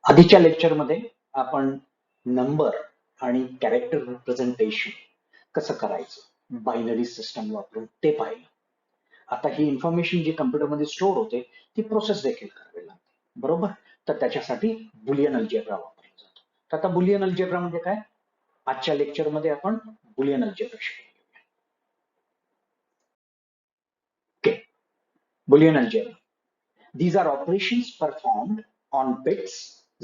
आधीच्या लेक्चरमध्ये आपण नंबर आणि कॅरेक्टर रिप्रेझेंटेशन कसं करायचं बायनरी सिस्टम वापरून ते पाहिलं. आता ही इन्फॉर्मेशन जी कम्प्युटरमध्ये स्टोअर होते ती प्रोसेस देखील करावी लागते, बरोबर. तर त्याच्यासाठी बुलियन अल्जेब्रा वापरला जातो. तर आता बुलियन अल्जेब्रा म्हणजे काय, आजच्या लेक्चरमध्ये आपण बुलियन अल्जेब्रा शिकूया. Okay, Boolean algebra. These are operations performed on bits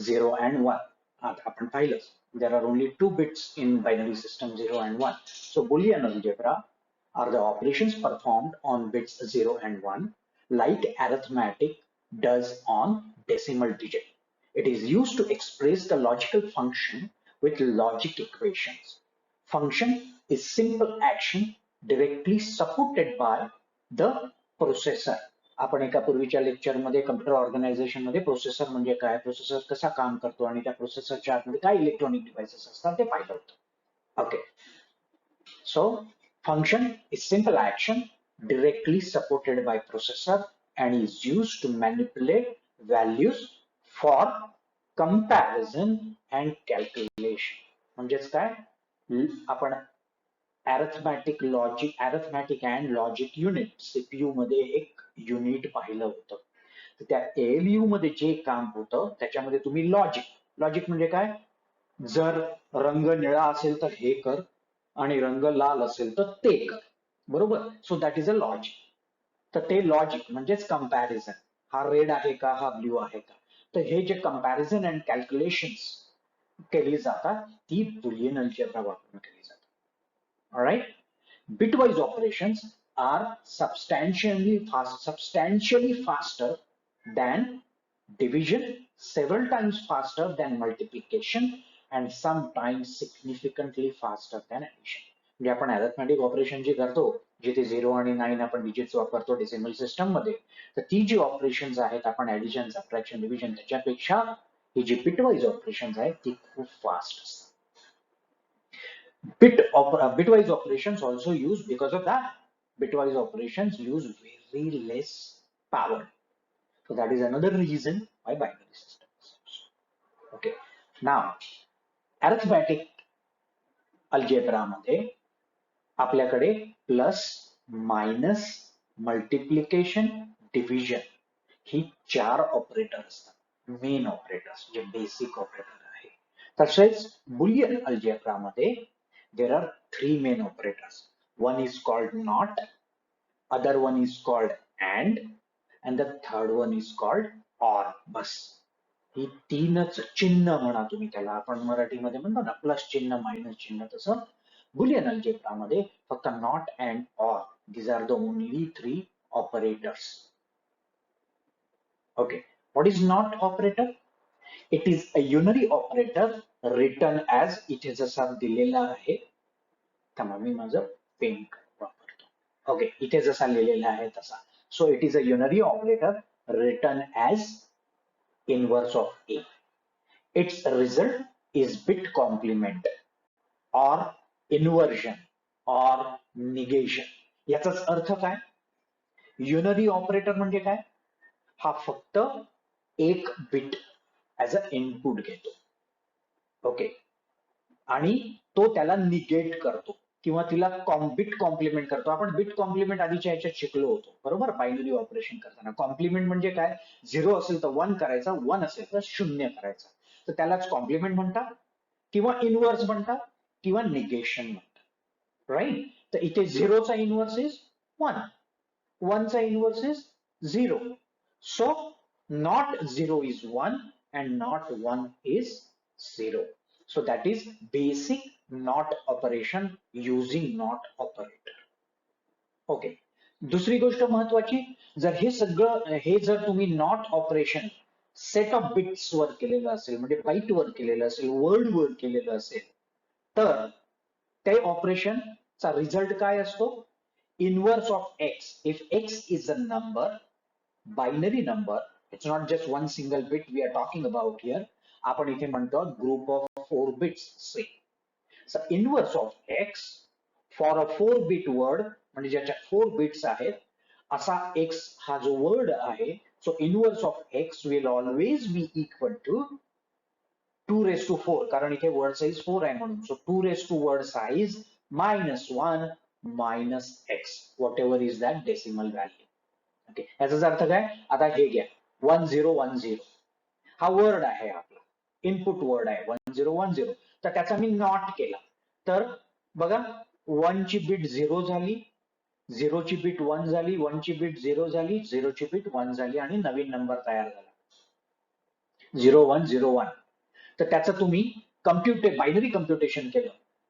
0 and 1. आता आपण पाहिलं, there are only two bits in binary system 0 and 1. So Boolean algebra are the operations performed on bits 0 and 1 like arithmetic does on decimal digit. It is used to express the logical function with logic equations. Function is simple action directly supported by the processor. आपण एका पूर्वीच्या लेक्चरमध्ये computer organisation मध्ये processor म्हणजे काय, processor कसा काम करतो आणि त्या प्रोसेसरच्या आतमध्ये काय इलेक्ट्रॉनिक डिव्हाइसेस असतात ते पाहिलं होतं. Okay, so function is simple action directly supported by processor and is used to manipulate values for comparison and calculation. म्हणजेच काय, आपण arithmetic and logic unit CPU मध्ये एक युनिट पाहिलं होतं. तर त्या ALU मध्ये जे काम होतं त्याच्यामध्ये तुम्ही लॉजिक म्हणजे काय, जर रंग निळा असेल तर हे कर आणि रंग लाल असेल तर ते कर, बरोबर. So that is a logic. तर ते लॉजिक म्हणजेच कंपॅरिझन, हा रेड आहे का हा ब्ल्यू आहे का, तर हे जे कंपॅरिझन अँड कॅल्क्युलेशन्स केली जातात ती बुलियन अल्जेब्रा वापरून केली जातात. Alright, bitwise operations are substantially faster than division, several times faster than multiplication, and sometimes significantly faster than addition. म्हणजे आपण अरिथमेटिक ऑपरेशन जी करतो जिथे 0 आणि 9 आपण डिजिट्स वापरतो डेसिमल सिस्टम मध्ये, तर ती जी ऑपरेशन्स आहेत आपण ऍडिशन, सबट्रॅक्शन, डिव्हिजन त्याच्यापेक्षा ही जी बिटवाइज ऑपरेशन्स आहेत ती खूप फास्ट असतात. Bitwise operations also use, because of that, bitwise operations use very less power. So that is another reason why binary systems. Okay. Now, arithmetic algebra मध्ये आपल्याकडे plus, minus, multiplication, division ही 4 operator असतात, main operators जे basic operator आहे. तसेच Boolean algebra मध्ये there are 3 main operators. One is called not, other one is called and the third one is called or. बस ही तीनच चिन्ह म्हणा तुम्ही त्याला, आपण मराठीमध्ये म्हणतो ना प्लस चिन्ह, मायनस चिन्ह, तसं बुलियन अल्जेब्रा मध्ये फक्त not and or, these are the only 3 operators. Okay, what is not operator? It is a unary operator written as, इथे जसा दिलेला आहे, थांबा मी माझं पेन वापरतो. ओके, इथे जसा लिहिलेला आहे तसा. So it is a unary operator written as inverse of A. Its result is bit complement or inversion or negation. याचाच अर्थ काय, युनरी ऑपरेटर म्हणजे काय, हा फक्त एक बिट ऍज अ इनपुट घेतो. ओके, आणि तो त्याला निगेट करतो किंवा तिला बिट कॉम्प्लिमेंट करतो. आपण बिट कॉम्प्लिमेंट आधीच्या ह्याच्यात शिकलो होतो, बरोबर, बायनरी ऑपरेशन करताना. कॉम्प्लिमेंट म्हणजे काय, 0 असेल तर 1 करायचा, 1 असेल तर 0 करायचा, तर त्यालाच कॉम्प्लिमेंट म्हणतात किंवा इनव्हर्स म्हणतात किंवा निगेशन म्हणतात, राईट. तर इथे 0 चा इनव्हर्स इज 1, 1 चा inverse is 0. So not 0 is 1 and not 1 is 0. So that is basic not operation using not operator. Okay. दुसरी गोष्ट महत्वाची, जर हे सगळं जर तुम्ही not operation set of bits वर केलेलं असेल, म्हणजे बाईट वर केलेलं असेल, वर्ड वर केलेलं असेल, तर ते ऑपरेशन चा रिझल्ट काय असतो, inverse of x. If x is a number, binary number, it's not just one single bit we are talking about here, आपण इथे म्हणतो group of 4 bits say. So inverse of x for a 4 bit word, म्हणजे ज्याच्यात 4 bits आहेत असा x हा जो word आहे, so inverse of x will always be equal to 2 raised to 4 कारण इथे word size 4 आहे म्हणून. So 2 raised to word size minus 1 minus x, whatever is that decimal value. Okay, याचाच अर्थ काय? आता हे घ्या 1010 हा वर्ड आहे आपला, इनपुट वर्ड आहे 1010, तर त्याचा मी नॉट केला तर बघा 1 ची बीट 0 झाली, 0 ची बीट 1 झाली, 1 ची बीट 0 झाली, 0 ची बीट 1 झाली आणि नवीन नंबर तयार झाला 0101. तर त्याचं तुम्ही बायनरी कम्प्युटेशन केलं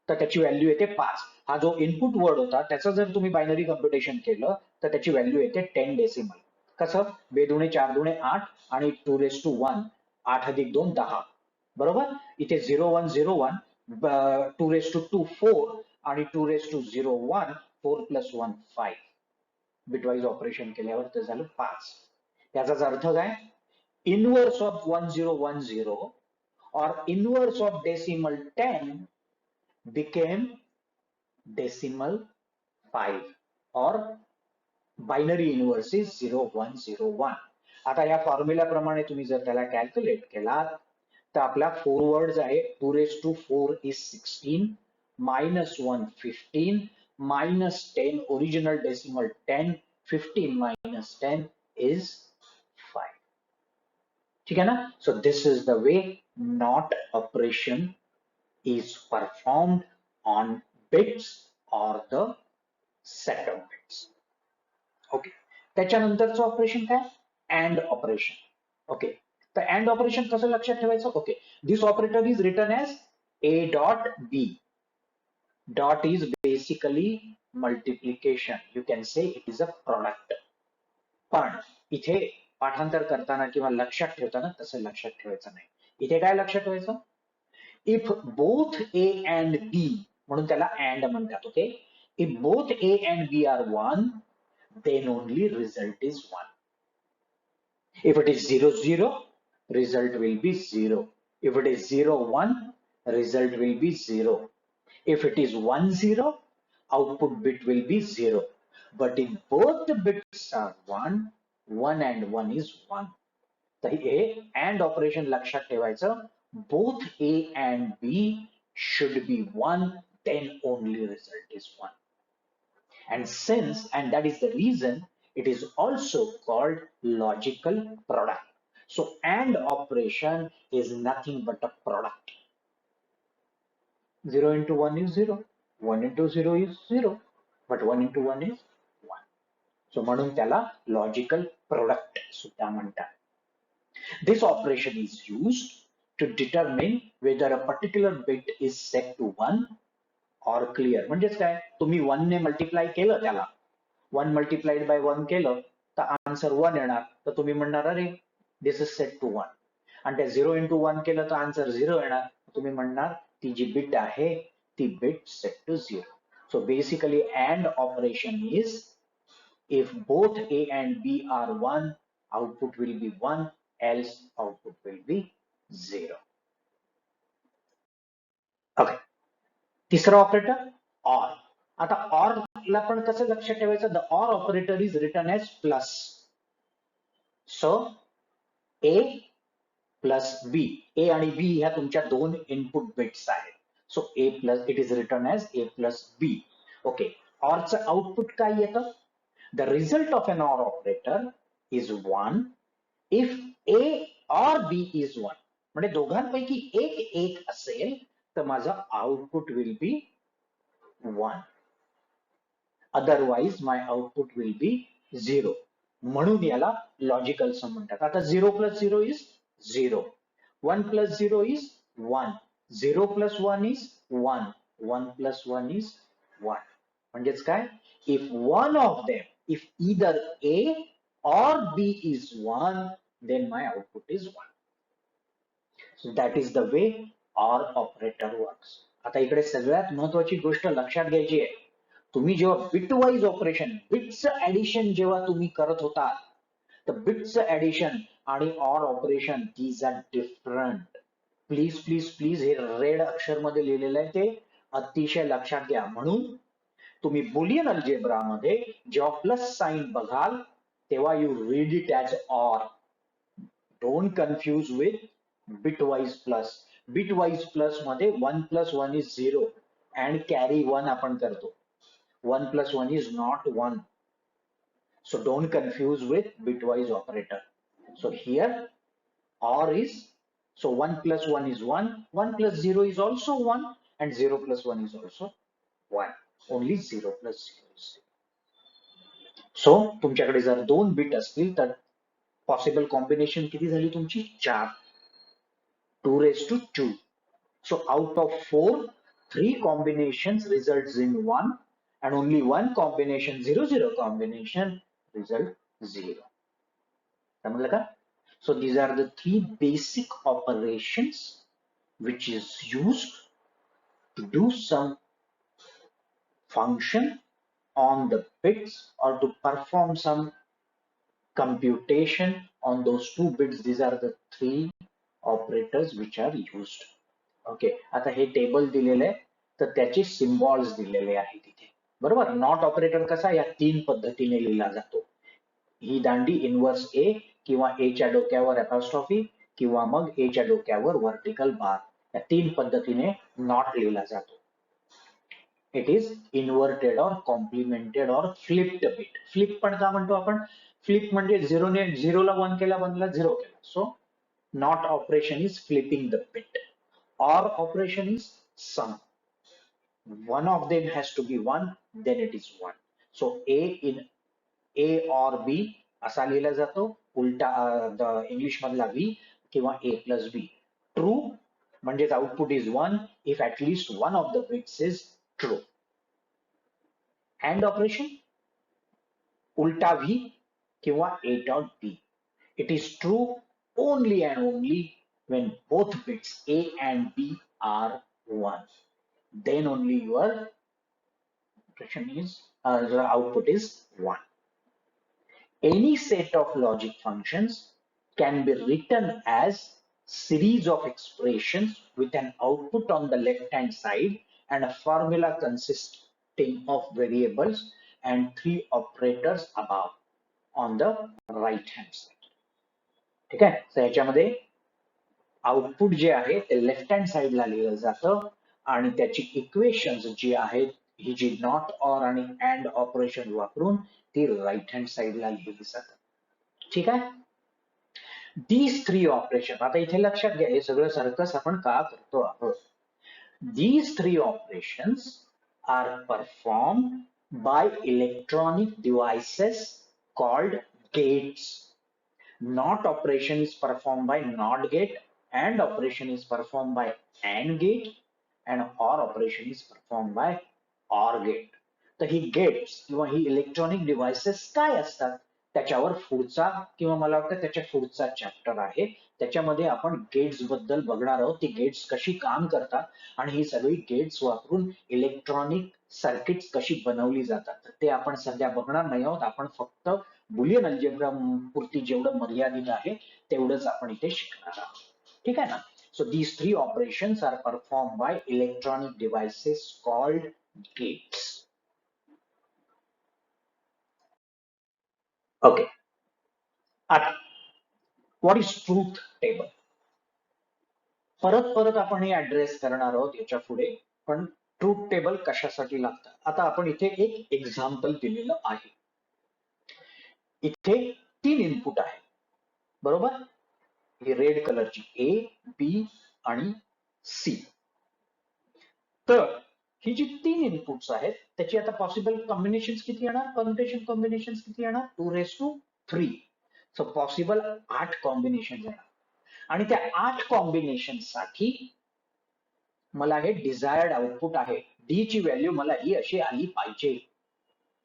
तर त्याची व्हॅल्यू येते 5. हा जो इनपुट वर्ड होता त्याचं जर तुम्ही बायनरी कम्प्युटेशन केलं तर त्याची व्हॅल्यू येते 10 डेसिमल. कसं? 2 दुणे 4 दुणे 8 आणि 2 रेस टू 1, 8 अधिक 2 10. बरोबर? इथे 0101, 2 रेस टू 2 4 आणि 2 raise to 01, 4 plus 1 5. Bitwise operation केल्यावर ते झालं 5. याचाच अर्थ काय? Inverse of 1010 or inverse of decimal 10 became decimal 5 or binary inverse is 0101. आता या फॉर्म्युला प्रमाणे तुम्ही जर त्याला कॅल्क्युलेट केला तर आपला 4 वर्ड्स आहे 2 raised to 4 is 16 minus 1 15 minus 10 original decimal 10, 15 minus 10 is 5. ठीक है ना? So this is the way NOT operation is performed on bits or the set of bits. Okay. त्याच्यानंतरचं ऑपरेशन काय? AND operation. ओके, तर AND operation कसं लक्षात ठेवायचं? Okay, this operator is written as A dot B. Dot is basically multiplication. You can say it is a product. पण इथे पाठांतर करताना किंवा लक्षात ठेवताना तसं लक्षात ठेवायचं नाही. इथे काय लक्षात ठेवायचं? If both A and B, म्हणून त्याला AND म्हणतात. Okay, if both A and B are 1, then only result is 1. If it is 0 0, result will be 0. If it is 0 1, result will be 0. If it is 1 0, output bit will be 0. But if both the bits are 1, 1 and 1 is 1. तर हे AND operation लक्षात ठेवायचं. Both A and B should be 1, then only result is 1. And that is the reason it is also called logical product. So AND operation is nothing but a product. 0 into 1 is 0, 1 into 0 is 0, but 1 into 1 is 1. So म्हणून त्याला logical product सुद्धा म्हणतात. This operation is used to determine whether a particular bit is set to 1 or clear. म्हणजेच काय? तुम्ही 1 ने multiply केलं त्याला, 1 multiplied by 1 केलं तर आन्सर 1 येणार, तर तुम्ही म्हणणार अरे दिस इज सेट टू 1. आणि त्या 0 into 1 केलं तर आन्सर 0 येणार, तुम्ही म्हणणार ती जी बिट आहे ती bit set to 0. So basically AND operation is if both A and B are 1, output will be 1, else output will be 0. Okay. तिसरं ऑपरेटर OR. आता OR ला पण कसं लक्षात ठेवायचं? The OR operator is written as plus. So A plus B. A आणि B ह्या तुमच्या दोन इनपुट बिट्स आहेत. So A plus, it is written as A plus B. Okay. OR चं आउटपुट काय येतं? The result of an OR operator is 1 if A or B is 1. म्हणजे दोघांपैकी एक असेल तर माझं output will be 1. Otherwise my output will be 0. म्हणून याला लॉजिकल सम म्हणतात. आता 0 plus 0 is 0. 1 plus 0 is 1. 0 plus 1 is 1. 1 plus 1 is 1. म्हणजेच काय? If one of them, if either A or B is 1, then my output is 1. So that is the way OR operator works. आता इकडे सगळ्यात महत्वाची गोष्ट लक्षात घ्यायची आहे. तुम्ही जेव्हा बिटवाईज ऑपरेशन, बिट्सचं ऍडिशन जेव्हा तुम्ही करत होता, तर बिट्सचं ऍडिशन आणि OR operation these are different. Please please please हे रेड अक्षर मध्ये लिहिलेलं आहे ते अतिशय लक्षात घ्या. म्हणून तुम्ही बुलियन अल्जेब्रा मध्ये जेव्हा प्लस साइन बघाल तेव्हा you read it as OR. Don't confuse with bitwise plus. Bit wise plus मध्ये 1+1 is 0 and carry 1 आपण करतो. 1+1 is not 1. So don't confuse with bitwise operator. So here OR is, so 1+1 is 1, 1+0 is also 1, and 0+1 is also 1. Only 0+0 is 0. So तुमच्याकडे जर 2 bit असतील तर possible combination किती झाली तुमची 4, 2 raised to 2. So out of 4, 3 combinations results in 1 and only one combination 0 0 combination result 0. समजलं का? So these are the 3 basic operations which is used to do some function on the bits or to perform some computation on those 2 bits. These are the 3 operators which are used. Okay, आता हे table दिलेलं आहे तर त्याचे symbols दिलेले आहे तिथे, बरोबर. नॉट ऑपरेटर कसा या 3 पद्धतीने लिहिला जातो. ही दांडी इनव्हर्स ए किंवा ए च्या डोक्यावर अपॉस्ट्रॉफी किंवा मग ए च्या डोक्यावर व्हर्टिकल बार, या 3 पद्धतीने नॉट लिहिला जातो. इट इज इन्व्हर्टेड और कॉम्प्लिमेंटेड और फ्लिप्ड बिट. फ्लिप पण का म्हणतो आपण? फ्लिप म्हणजे 0ला 1 केला, 1ला 0 केला. So not operation is flipping the bit. OR operation is sum. One of them has to be 1, then it is 1. So A in A or B असा लिहिला जातो. उलटा द इंग्लिश मधला V किंवा A plus B. True म्हणजेच output is 1 if at least one of the bits is true. AND operation उलटा V किंवा A dot B. It is true only and only when both bits A and B are 1. Then only your operation is the output is 1. Any set of logic functions can be written as series of expressions with an output on the left hand side and a formula consisting of variables and 3 operators above on the right hand side. ठीक आहे. तर याच्यामध्ये output जे आहे ते left hand साइडला लिहिलं जातं आणि त्याची इक्वेशन्स जी आहेत ही जी नॉट ऑर आणि अँड ऑपरेशन वापरून ती राईट हँड साइडला लिहिली जातात. ठीक आहे. दीज 3 ऑपरेशन, आता इथे लक्षात घ्या हे सगळं सर्कस आपण का करतो आहोत. These 3 operations are perform by electronic devices called gates. Not operation is performed by NOT gate, AND operation is performed by AND gate, and OR operation is performed by OR gate. तर he gets किंवा ही electronic devices काय असतात त्याच्यावर पुढचा किंवा मला वाटतं त्याच्या पुढचा चॅप्टर आहे, त्याच्यामध्ये आपण गेट्स बद्दल बघणार आहोत. ती गेट्स कशी काम करतात आणि ही सगळी गेट्स वापरून इलेक्ट्रॉनिक सर्किट्स कशी बनवली जातात तर ते आपण सध्या बघणार नाही आहोत. आपण फक्त बुलियन अल्जेब्रा पुरती जेवढं मर्यादित आहे तेवढंच आपण इथे शिकणार आहोत. ठीक आहे ना. So these 3 operations are perform by electronic devices called gates. Okay. आता व्हॉट इज ट्रूथ टेबल? परत परत आपण हे ऍड्रेस करणार आहोत याच्या पुढे, पण ट्रूथ टेबल कशासाठी लागतं. आता आपण इथे एक एक्झाम्पल दिलेलं आहे. इथे 3 इनपुट आहे, बरोबर. ही रेड कलरची A, B आणि C. तर ही जी 3 इनपुट्स आहेत त्याची आता पॉसिबल कॉम्बिनेशन किती येणार, परम्युटेशन कॉम्बिनेशन किती येणार, 2⁻3. सो पॉसिबल 8 कॉम्बिनेशन येणार आणि त्या 8 कॉम्बिनेशन साठी मला हे डिझायर्ड आउटपुट आहे. डी ची व्हॅल्यू मला ही अशी आली पाहिजे,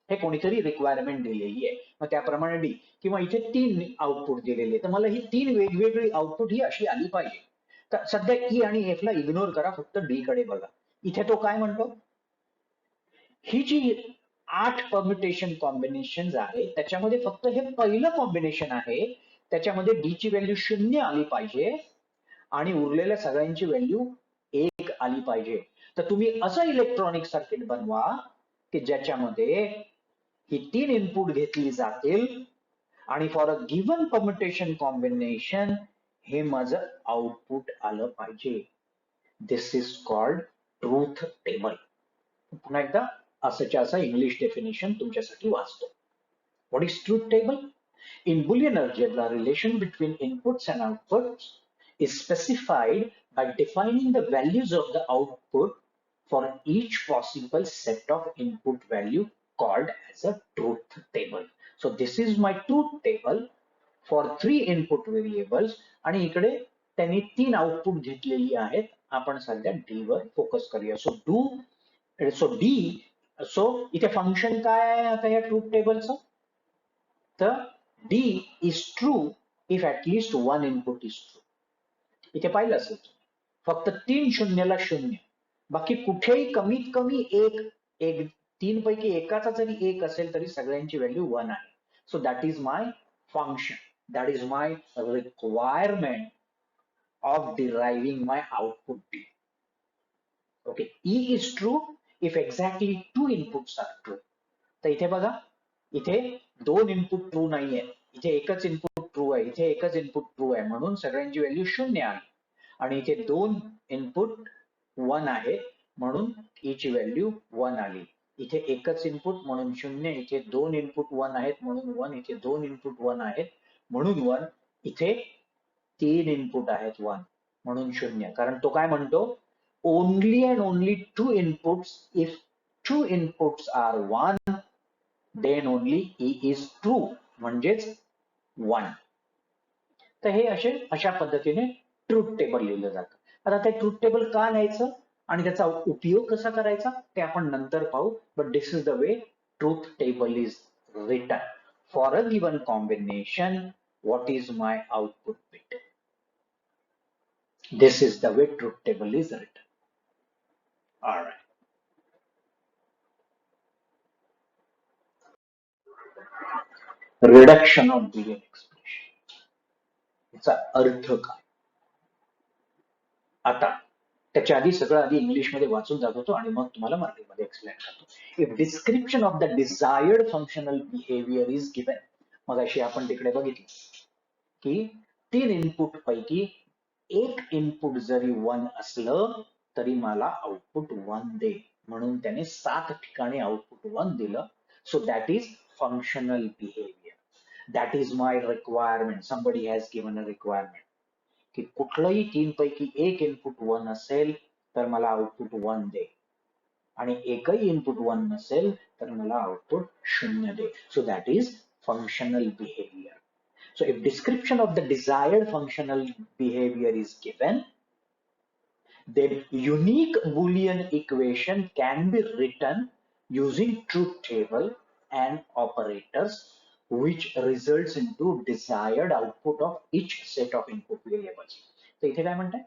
हे कोणीतरी रिक्वायरमेंट दिलेली आहे. मग त्याप्रमाणे डी किंवा इथे 3 आउटपुट दिलेले तर मला ही 3 वेगवेगळी आउटपुट ही अशी आली पाहिजे. तर सध्या ई आणि एफ ला इग्नोर करा, फक्त डी कडे बघा. इथे तो काय म्हणतो, ही जी 8 परम्युटेशन कॉम्बिनेशन आहे त्याच्यामध्ये फक्त हे पहिलं कॉम्बिनेशन आहे त्याच्यामध्ये डी ची व्हॅल्यू 0 आली पाहिजे आणि उरलेल्या सगळ्यांची व्हॅल्यू 1 आली पाहिजे. तर तुम्ही असं इलेक्ट्रॉनिक सर्किट बनवा की ज्याच्यामध्ये ही 3 इनपुट घेतली जातील आणि for a given permutation combination हे माझं आउटपुट आलं पाहिजे. This is called truth table. पुन्हा एकदा असंच्या असं इंग्लिश डेफिनेशन तुमच्यासाठी वाचतो. What is truth table? In Boolean algebra, relation between inputs and outputs is specified by defining the values of the output for each possible set of input value called as a truth table. So this is my truth table for 3 input variables आणि इकडे त्यांनी 3 output घेतलेली आहेत. आपण सध्या D वर focus करूया. So इथे फंक्शन काय आहे आता या ट्रूथ टेबलचं? तर D is true if at least one input is true. इथे पाहिलं असेल फक्त 3 शून्यला शून्य, बाकी कुठेही कमीत कमी एक 3 पैकी एकाचा जरी एक असेल तरी सगळ्यांची व्हॅल्यू 1 आहे. So that is my function, that is my requirement of deriving my output D. Okay, E is true if exactly 2 inputs are true. तर इथे बघा, इथे 2 इनपुट ट्रू नाहीये, इथे एकच इनपुट ट्रू आहे, इथे एकच इनपुट ट्रू आहे, म्हणून सगळ्यांची व्हॅल्यू 0 आहे. आणि इथे 2 इनपुट 1 आहे म्हणून E ची व्हॅल्यू 1 आली. इथे एकच इनपुट म्हणून 0, इथे 2 इनपुट 1 आहेत म्हणून 1, इथे 2 इनपुट 1 आहेत म्हणून 1, इथे 3 इनपुट आहेत 1 म्हणून 0. कारण तो काय म्हणतो, only and only 2 inputs, if 2 inputs are 1 then only E is true, म्हणजेच 1. तर हे अशा पद्धतीने ट्रूथ टेबल लिहिलं जातं. आता ते ट्रूथ टेबल का लिहायचं आणि त्याचा उपयोग कसा करायचा ते आपण नंतर पाहू. But this is the way truth table is written for a given combination. What is my output bit? This is the way truth table is written. All right. Reduction of Boolean expression. याचा अर्थ काय? आता त्याच्या आधी सगळं आधी English मध्ये वाचून दाखवतो आणि मग तुम्हाला मराठीमध्ये एक्सप्लेन करतो. If description of the desired functional behavior is given, मग अशी आपण तिकडे बघितली की 3 इनपुट पैकी एक इनपुट जरी 1 असलं तरी मला आउटपुट 1 दे, म्हणून त्याने 7 ठिकाणी आउटपुट 1 दिलं. So that is functional behaviour. That is my requirement. Somebody has given a requirement की कुठलंही 3 पैकी एक इनपुट 1 असेल तर मला आउटपुट 1 दे आणि एकही इनपुट 1 नसेल तर मला output 0 they. So that is functional behaviour. So if description of the desired functional behavior is given, then unique Boolean equation can be written using truth table and operators, which results into desired output of each set of input variables. तर इथे काय म्हणताय,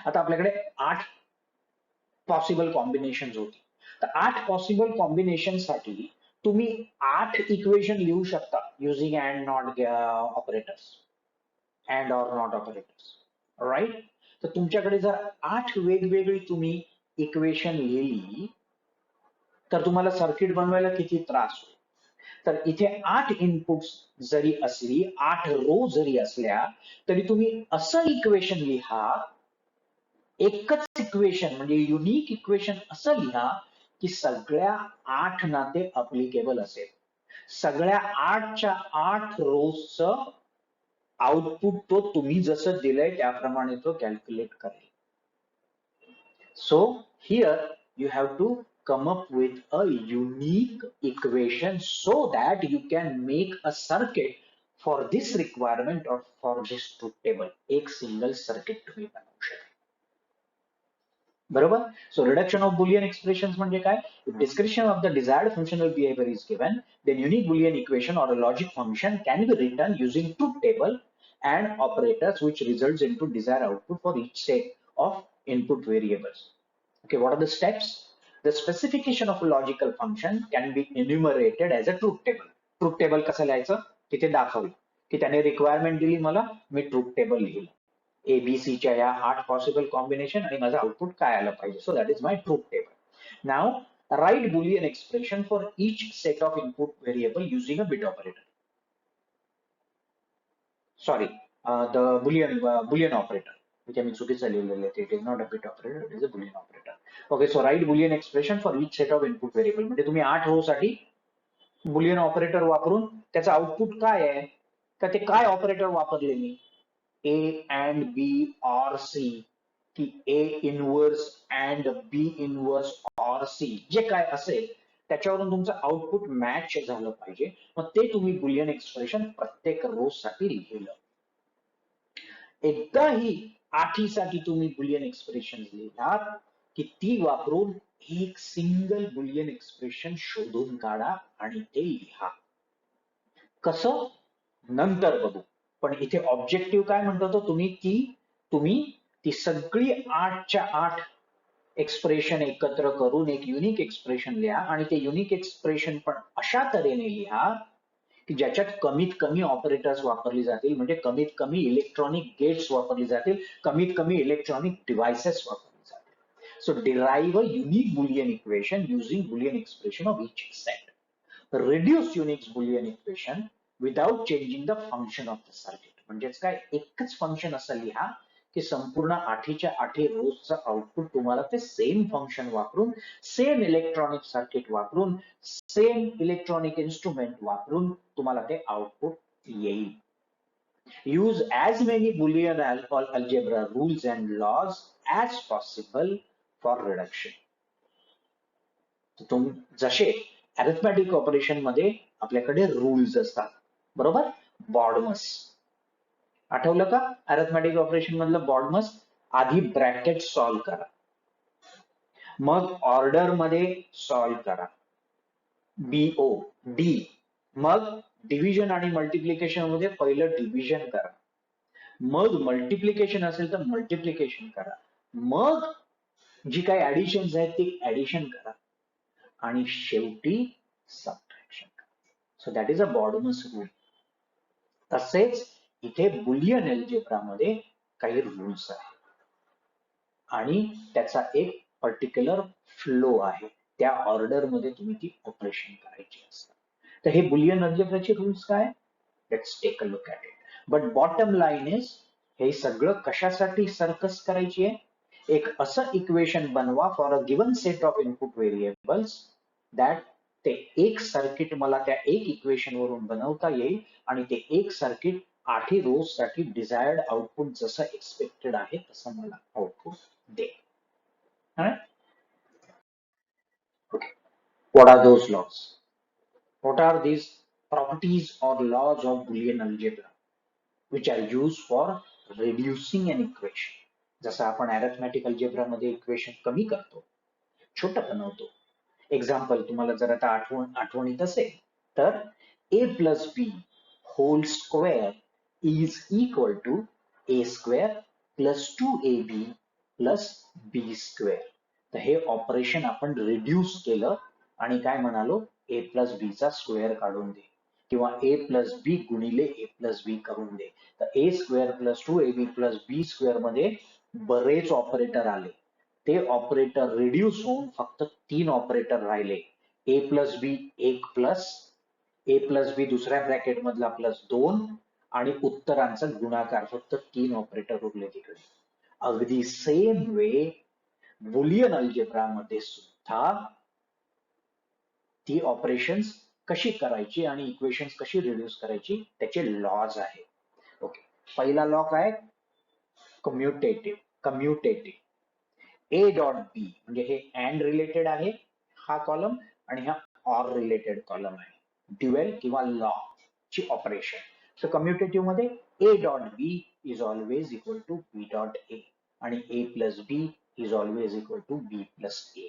आता आपल्याकडे 8 possible combinations होती. तर 8 possible combination साठी तुम्ही 8 इक्वेशन लिहू शकता using and not operators, and or not operators, right. तर तुमच्याकडे जर 8 वेगवेगळी तुम्ही इक्वेशन लिहिली तर तुम्हाला सर्किट बनवायला किती त्रास होईल. तर इथे 8 इनपुट्स जरी असली, 8 रो जरी असल्या तरी तुम्ही असं इक्वेशन लिहा, एकच इक्वेशन म्हणजे युनिक इक्वेशन असं लिहा की सगळ्या 8 ना ते अप्लिकेबल असेल. सगळ्या 8च्या 8 रोजचं आउटपुट तो तुम्ही जसं दिलंय त्याप्रमाणे तो कॅल्क्युलेट करेल. So here you have to come up with a unique equation so that you can make a circuit for this requirement or for this truth table. एक सिंगल सर्किट तुम्ही बनवू शकता. बरोबर. So reduction of Boolean expressions म्हणजे काय? If description of the desired functional behavior is given, then unique Boolean equation or a logic function can be written using truth table and operators, which results into desired output for each set of input variables. Okay, what are the steps? The specification of a logical function can be enumerated as a truth table. Truth table कसं लिहायचं? तिथे दाखवलं की त्याने requirement दिली मला, मी truth table लिहिलं. ABC च्या या 8 पॉसिबल कॉम्बिनेशन आणि माझं आउटपुट काय आलं पाहिजे. So that is my truth table. Now write Boolean expression for each set of input variable using a bit operator. Sorry, the Boolean operator. इथे मी चुकीचं लिहिलेलं आहे. It is not a bit operator, it is a Boolean operator. Okay, so write Boolean expression for each set of input variable. म्हणजे तुम्ही 8 row साठी Boolean operator वापरून त्याचं output काय आहे, तर ते काय ऑपरेटर वापरले मी, A and B or C, की A inverse and B inverse or C, जे काय असेल त्याच्यावरून तुमचं आउटपुट मॅच झालं पाहिजे. मग ते तुम्ही बुलियन एक्सप्रेशन प्रत्येक रो साठी लिहिलं. एकदाही आठीसाठी तुम्ही बुलियन एक्सप्रेशन लिहिलात की ती वापरून एक सिंगल बुलियन एक्सप्रेशन शोधून काढा आणि ते लिहा. कसं नंतर बघू, पण इथे ऑब्जेक्टिव्ह काय म्हणतो तुम्ही ती सगळी 8च्या 8 एक्सप्रेशन एकत्र करून एक युनिक एक्सप्रेशन लिहा आणि ते युनिक एक्सप्रेशन पण अशा तऱ्हेने लिहा की ज्याच्यात कमीत कमी ऑपरेटर्स वापरली जातील, म्हणजे कमीत कमी इलेक्ट्रॉनिक गेट्स वापरली जातील, कमीत कमी इलेक्ट्रॉनिक डिव्हाइसेस वापरली जातील. So derive a unique Boolean equation using Boolean expression of each set. Reduce Unix Boolean equation without changing the function of the circuit. म्हणजेच काय, एकच फंक्शन असं लिहा की संपूर्ण 8च्या 8 रोजचं आउटपुट तुम्हाला ते सेम फंक्शन वापरून, सेम इलेक्ट्रॉनिक सर्किट वापरून, सेम इलेक्ट्रॉनिक इन्स्ट्रुमेंट वापरून तुम्हाला ते आउटपुट येईल. Use as many Boolean algebra rules and laws as possible for reduction. जसे अरिथमॅटिक ऑपरेशन मध्ये आपल्याकडे रूल्स असतात, बरोबर. बॉडमस आठवलं का, अरिथमॅटिक ऑपरेशन मधलं बॉडमस, आधी ब्रॅकेट सॉल्व्ह करा, मग ऑर्डर मध्ये सॉल्व्ह करा, बीओ डी, मग डिव्हिजन आणि मल्टिप्लिकेशन मध्ये पहिलं डिव्हिजन करा, मग मल्टिप्लिकेशन असेल तर मल्टिप्लिकेशन करा, मग जी काही ऍडिशन आहेत ती ऍडिशन करा आणि शेवटी सबट्रॅक्शन करा. So that is a BODMAS rule. तसेच इथे बुलियन अल्जेब्रा मध्ये काही रूल्स आहेत आणि त्याचा एक पर्टिक्युलर फ्लो आहे, त्या ऑर्डर मध्ये तुम्ही ती ऑपरेशन करायची असतात. तर हे बुलियन अल्जेब्राचे रूल्स काय, let's take a look at it. But bottom line is, हे सगळं कशासाठी सर्कस करायची आहे, एक असं इक्वेशन बनवा for a given set of input variables that ते एक सर्किट मला त्या एक इक्वेशन वरून बनवता येईल आणि ते एक सर्किट 8 रोज साठी डिझायर्ड आउटपुट जसं एक्सपेक्टेड आहे तसं मला output they. What are those laws? What are these properties or laws of Boolean algebra which are used for reducing an equation? जसं आपण अरिथमॅटिक अल्जेब्रा मध्ये इक्वेशन कमी करतो, छोटं बनवतो. एक्झाम्पल तुम्हाला जर आता आठवणीत असेल तर a plus B whole square is equal to a square plus 2ab plus b square. तर हे ऑपरेशन आपण रिड्यूस केलं आणि काय म्हणालो, a प्लस बी चा स्क्वेअर काढून दे किंवा a प्लस बी गुणिले a प्लस बी करून दे. तर a square plus 2ab plus B square मध्ये बरेच ऑपरेटर आले, ते ऑपरेटर रिड्यूस होऊन फक्त 3 ऑपरेटर राहिले, ए प्लस बी एक प्लस, ए प्लस बी दुसऱ्या ब्रॅकेट मधला प्लस 2 आणि उत्तरांचा गुणाकार, फक्त 3 ऑपरेटर उरले तिकडे. अगदी सेम वे बुलियन अल्जेब्रा मध्ये सुद्धा ती ऑपरेशन्स कशी करायची आणि इक्वेशन्स कशी रिड्यूस करायची त्याचे लॉज आहेत. ओके, पहिला लॉ काय, कम्युटेटिव्ह. ए डॉट बी म्हणजे हे अँड रिलेटेड आहे हा कॉलम आणि हा ऑर रिलेटेड कॉलम आहे, ड्युएल किंवा लॉ ची ऑपरेशन. सो कम्युटेटिव्ह मध्ये A dot B is always equal to B dot A आणि A plus B is always equal to B plus A.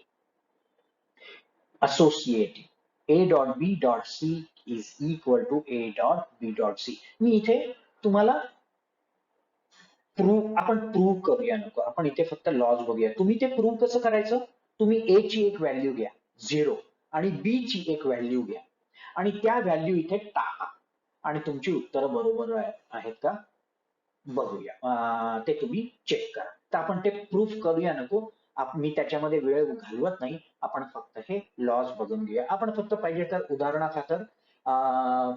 Associative A dot B dot C is equal to A dot B dot C. मी इथे तुम्हाला आपण prove करूया नको, आपण इथे फक्त लॉज बघूया. तुम्ही ते प्रूव्ह कसं करायचं, तुम्ही ए ची एक व्हॅल्यू घ्या 0 आणि बी ची एक व्हॅल्यू घ्या आणि त्या व्हॅल्यू इथे टाका आणि तुमची उत्तरं बरोबर आहेत का बघूया, ते तुम्ही चेक करा. तर आपण ते प्रूव्ह करूया नको, मी त्याच्यामध्ये वेळ घालवत नाही, आपण फक्त हे लॉज बघून घेऊया. आपण फक्त पाहिजे तर उदाहरणाखातर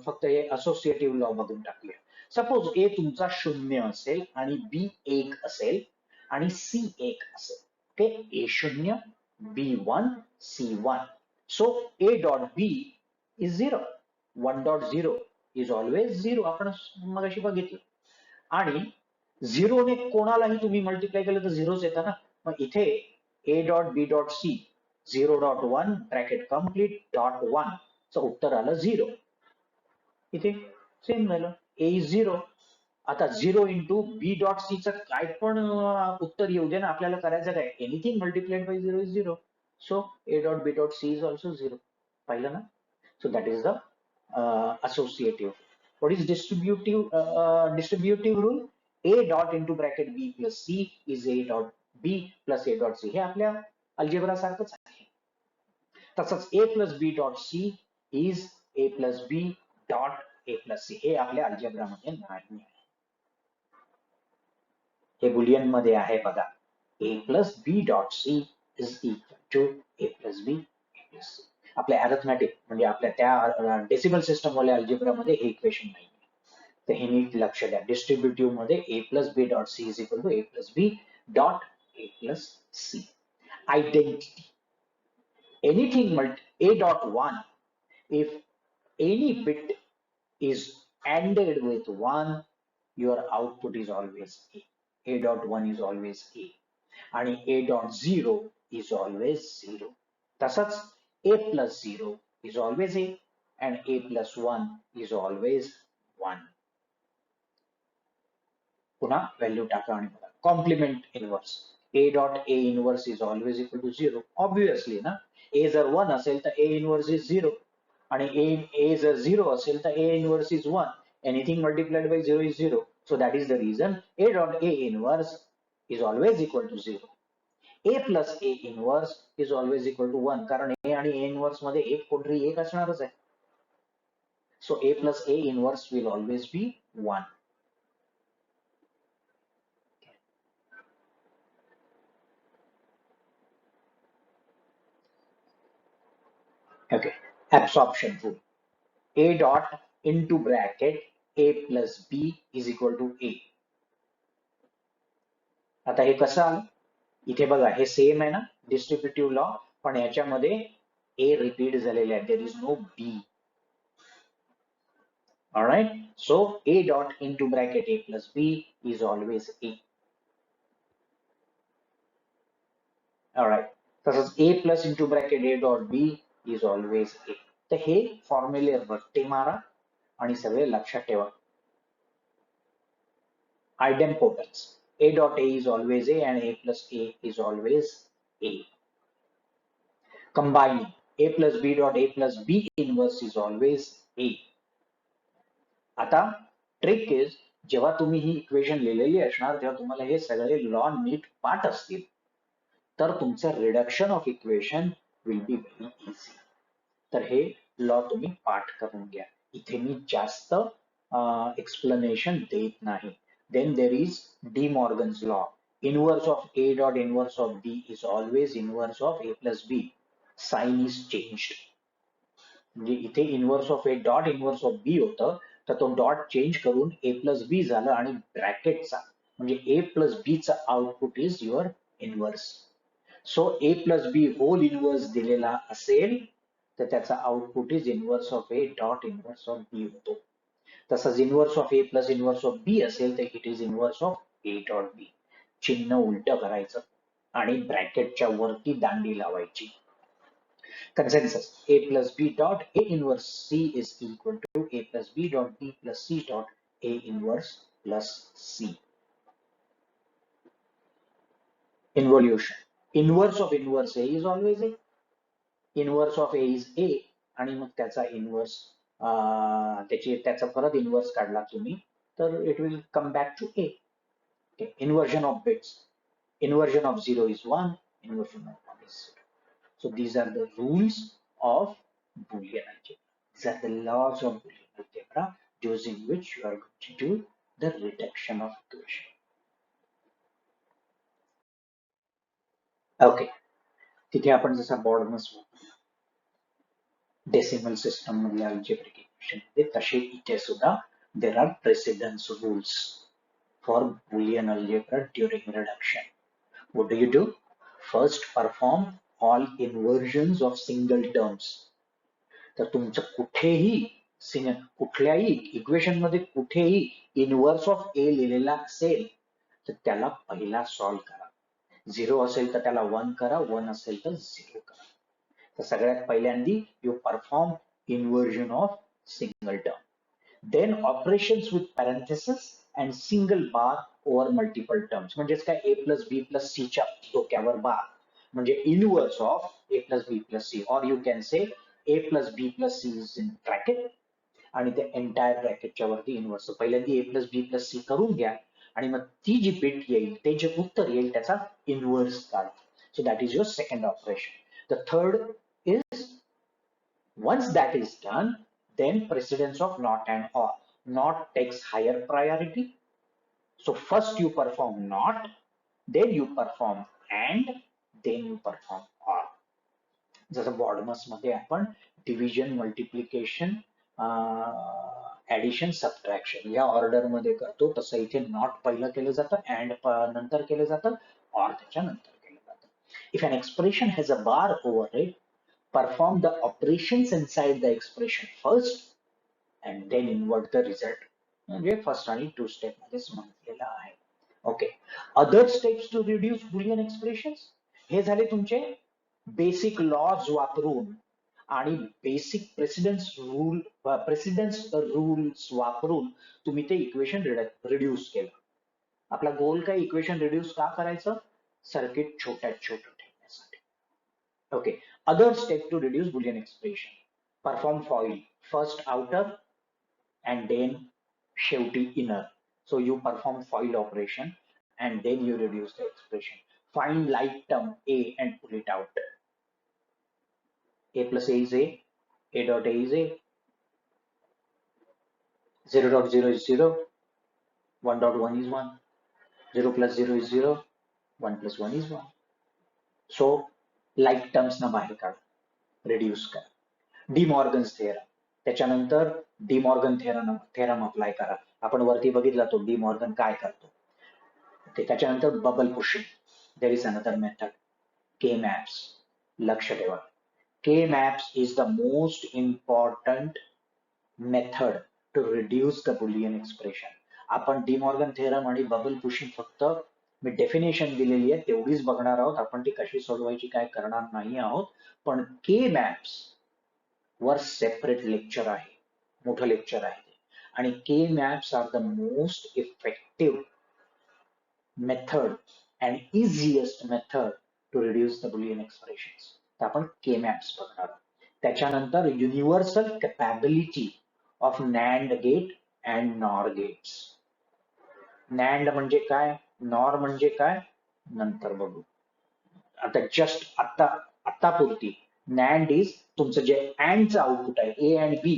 फक्त हे असोसिएटिव्ह लॉ बघून टाकूया. सपोज ए तुमचा 0 असेल आणि बी 1 असेल आणि सी 1 असेल. Okay, A 0, B 1, C 1. So A dot B is 0. 1.0 is always 0. आपण मगाशी बघितलं. आणि 0 ने कोणालाही तुम्ही मल्टिप्लाय केलं तर 0च येतं ना. मग इथे A dot B dot C 0.1 bracket complete dot 1 च उत्तर आलं 0. इथे सेम झालं, ए इज 0. आता 0 इंटू बी डॉट सी चं काय पण उत्तर येऊ दे ना, आपल्याला करायचं काय, anything multiplied by 0 is 0. So A dot B dot C is also 0. पाहिलं ना. So that is the associative. What is distributive rule? A dot into bracket B plus C is A dot B plus A dot C. हे आपल्या algebra सारखंच आहे. तसंच A plus B dot C is A plus B dot A plus C. हे आपल्या algebra मध्ये नाही आहे. हे बुलियन मध्ये आहे बघा. A plus B dot C is equal to A plus B A plus C. आपल्या अरिथमॅटिक म्हणजे आपल्या त्या डेसिमल सिस्टम वाल्या अल्जेब्रा मध्ये हे इक्वेशन नाही. तर हे नीट लक्ष द्या. डिस्ट्रीब्युटिव्ह मध्ये a plus b dot c is equal to a plus b dot a plus c. Identity. Anything a dot 1, if any bit is ANDed with 1, your output is always a. A dot 1 is always a. आणि a dot 0 is always 0. तसंच a plus 0 is always a and a plus 1 is always 1. पुन्हा value टाका आणि बघा. Complement inverse. a dot a inverse is always equal to 0. Obviously ना. a जर 1 असेल तर a इनव्हर्स इज 0 आणि a जर 0 असेल तर a inverse is 1. Anything multiplied by 0 is 0. So that is the reason a dot a inverse is always equal to 0. a plus a inverse is always equal to 1. कारण a आणि a inverse मध्ये एक कोणतरी एक असणारच आहे. So a plus a inverse will always be 1. Okay, absorption rule. A dot into bracket A plus B is equal to A. आता हे कसं आलं? इथे बघा हे सेम आहे ना डिस्ट्रीब्युटिव्ह लॉ, पण याच्यामध्ये A रिपीट झालेले आहे. There is no B. Alright, so A dot into bracket A plus B is always A. Alright, तसंच A plus into bracket A dot B is always A. तर हे फॉर्म्युले रट्टे मारा आणि सगळे लक्षात ठेवा. Idempotence. A dot A is always A and A plus A is always A. Combining. A plus B dot A plus B inverse is always A. आता trick is जेव्हा तुम्ही ही इक्वेशन लिहिलेली असणार तेव्हा तुम्हाला हे सगळे लॉ नीट पाठ असतील तर तुमचं reduction of equation will be very easy. तर हे लॉ तुम्ही पाठ करून घ्या. इथे मी जास्त एक्सप्लेनेशन देत नाही. Then there is De Morgan's law. Inverse of A dot inverse of B is always inverse of A plus B. Sign is changed. म्हणजे इथे inverse of A dot inverse of B होतं तर तो dot change करून A plus B झालं आणि ब्रॅकेटचा म्हणजे A plus B चा output is your inverse. So A plus B whole inverse दिलेला असेल तर त्याचा output is inverse of A dot inverse of B होतो. तसंच inverse of A plus inverse of B असेल तर it is inverse of A dot B. चिन्ह उलट करायचं आणि ब्रॅकेटच्या वरती दांडी लावायची. Consensus. A plus B dot A inverse C is equal to A plus B dot B plus C dot A inverse plus C. Involution. Inverse of inverse A is always A. Inverse of A is A आणि मग त्याचा inverse त्याचा परत inverse काढला तुम्ही तर it will come back to A. Inversion of bits. Inversion of 0 is 1. Inversion of 1 is 0. So these are the rules of Boolean algebra. These are the laws of Boolean algebra using which you are going to do the reduction of equation. Okay. तिथे आपण जसा बॉर्डनस decimal system मधल्या algebraic equation मध्ये तसे इथे सुद्धा there are precedence rules for Boolean algebra during reduction. What do? First, perform all inversions of single terms. तर तुमचं कुठल्याही इक्वेशन मध्ये कुठेही इनव्हर्स ऑफ ए लिहिलेला असेल तर त्याला पहिला सॉल्व्ह करा. 0 असेल तर त्याला 1 करा, 1 असेल तर 0 करा. तर सगळ्यात पहिल्यांदी you perform inversion of single term. Then operations with parenthesis and single bar over multiple terms. म्हणजेच काय a plus b plus c च्या डोक्यावर बार म्हणजे inverse of a plus b plus c, or you can say a plus b plus c is in bracket आणि ते entire bracketच्या वरती inverse. पहिल्यांदा a plus b plus c करून घ्या आणि मग ती जी बिट येईल ते जे उत्तर येईल त्याचा इनव्हर्स काढा. So that is your second operation. The third is, once that is done, then precedence of not and or. Not takes higher priority. So first you perform not, then you perform and, then you perform or. जसं BODMAS मध्ये आपण division, multiplication, addition, subtraction या order मध्ये करतो तसं इथे not पहिलं केलं जातं, अँड नंतर केलं जातं, ऑर त्याच्या नंतर केलं जातं. If an expression has a bar over it, perform the operations inside the expression first and then invert the result. म्हणजे फर्स्ट आणि टू स्टेप मध्येच म्हटलेलं आहे. Okay, other steps to reduce Boolean expressions. हे झाले तुमचे बेसिक लॉज वापरून आणि बेसिक प्रेसिडेन्स रूल्स वापरून तुम्ही ते इक्वेशन रिड्यूस केलं. आपला गोल काय इक्वेशन रिड्यूस का करायचं? सर्किट छोट्यात छोटं ठेवण्यासाठी. Okay, other step to reduce Boolean expression. Perform FOIL. First outer and then शेवटी inner. So you perform FOIL operation and then you reduce the expression. Find like term A and pull it out. A plus A is A dot A is A, 0 dot 0 is 0, 1 dot 1 is 1, 0 plus 0 is 0, 1 plus 1 is 1. So like terms ना बाहेर काढ, reduce कर. De Morgan's theorem, त्याच्यानंतर De Morgan theorem apply करा. आपण वरती बघितला तो डिमॉर्गन काय करतो ते. त्याच्यानंतर bubble pushing. There is another method, K maps. लक्ष ठेवा, K maps is the most important method to reduce the Boolean expression. आपण डिमॉर्गन थेरम आणि बबल पुशिंग फक्त मी डेफिनेशन दिलेली आहे तेवढीच बघणार आहोत. आपण ती कशी सोडवायची काय करणार नाही आहोत. पण के मॅप्स वर सेपरेट लेक्चर आहे, मोठं लेक्चर आहे. आणि K maps are the most effective method and easiest method to reduce the Boolean expressions. तर आपण के मॅप्स बघणार. त्याच्यानंतर universal capability of NAND gate and NOR gates. NAND म्हणजे काय, नॉर म्हणजे काय, नंतर बघू. आता जस्ट आत्तापुरती नॅन्ड इज तुमचं जे अँडचं आउटपुट आहे ए अँड बी,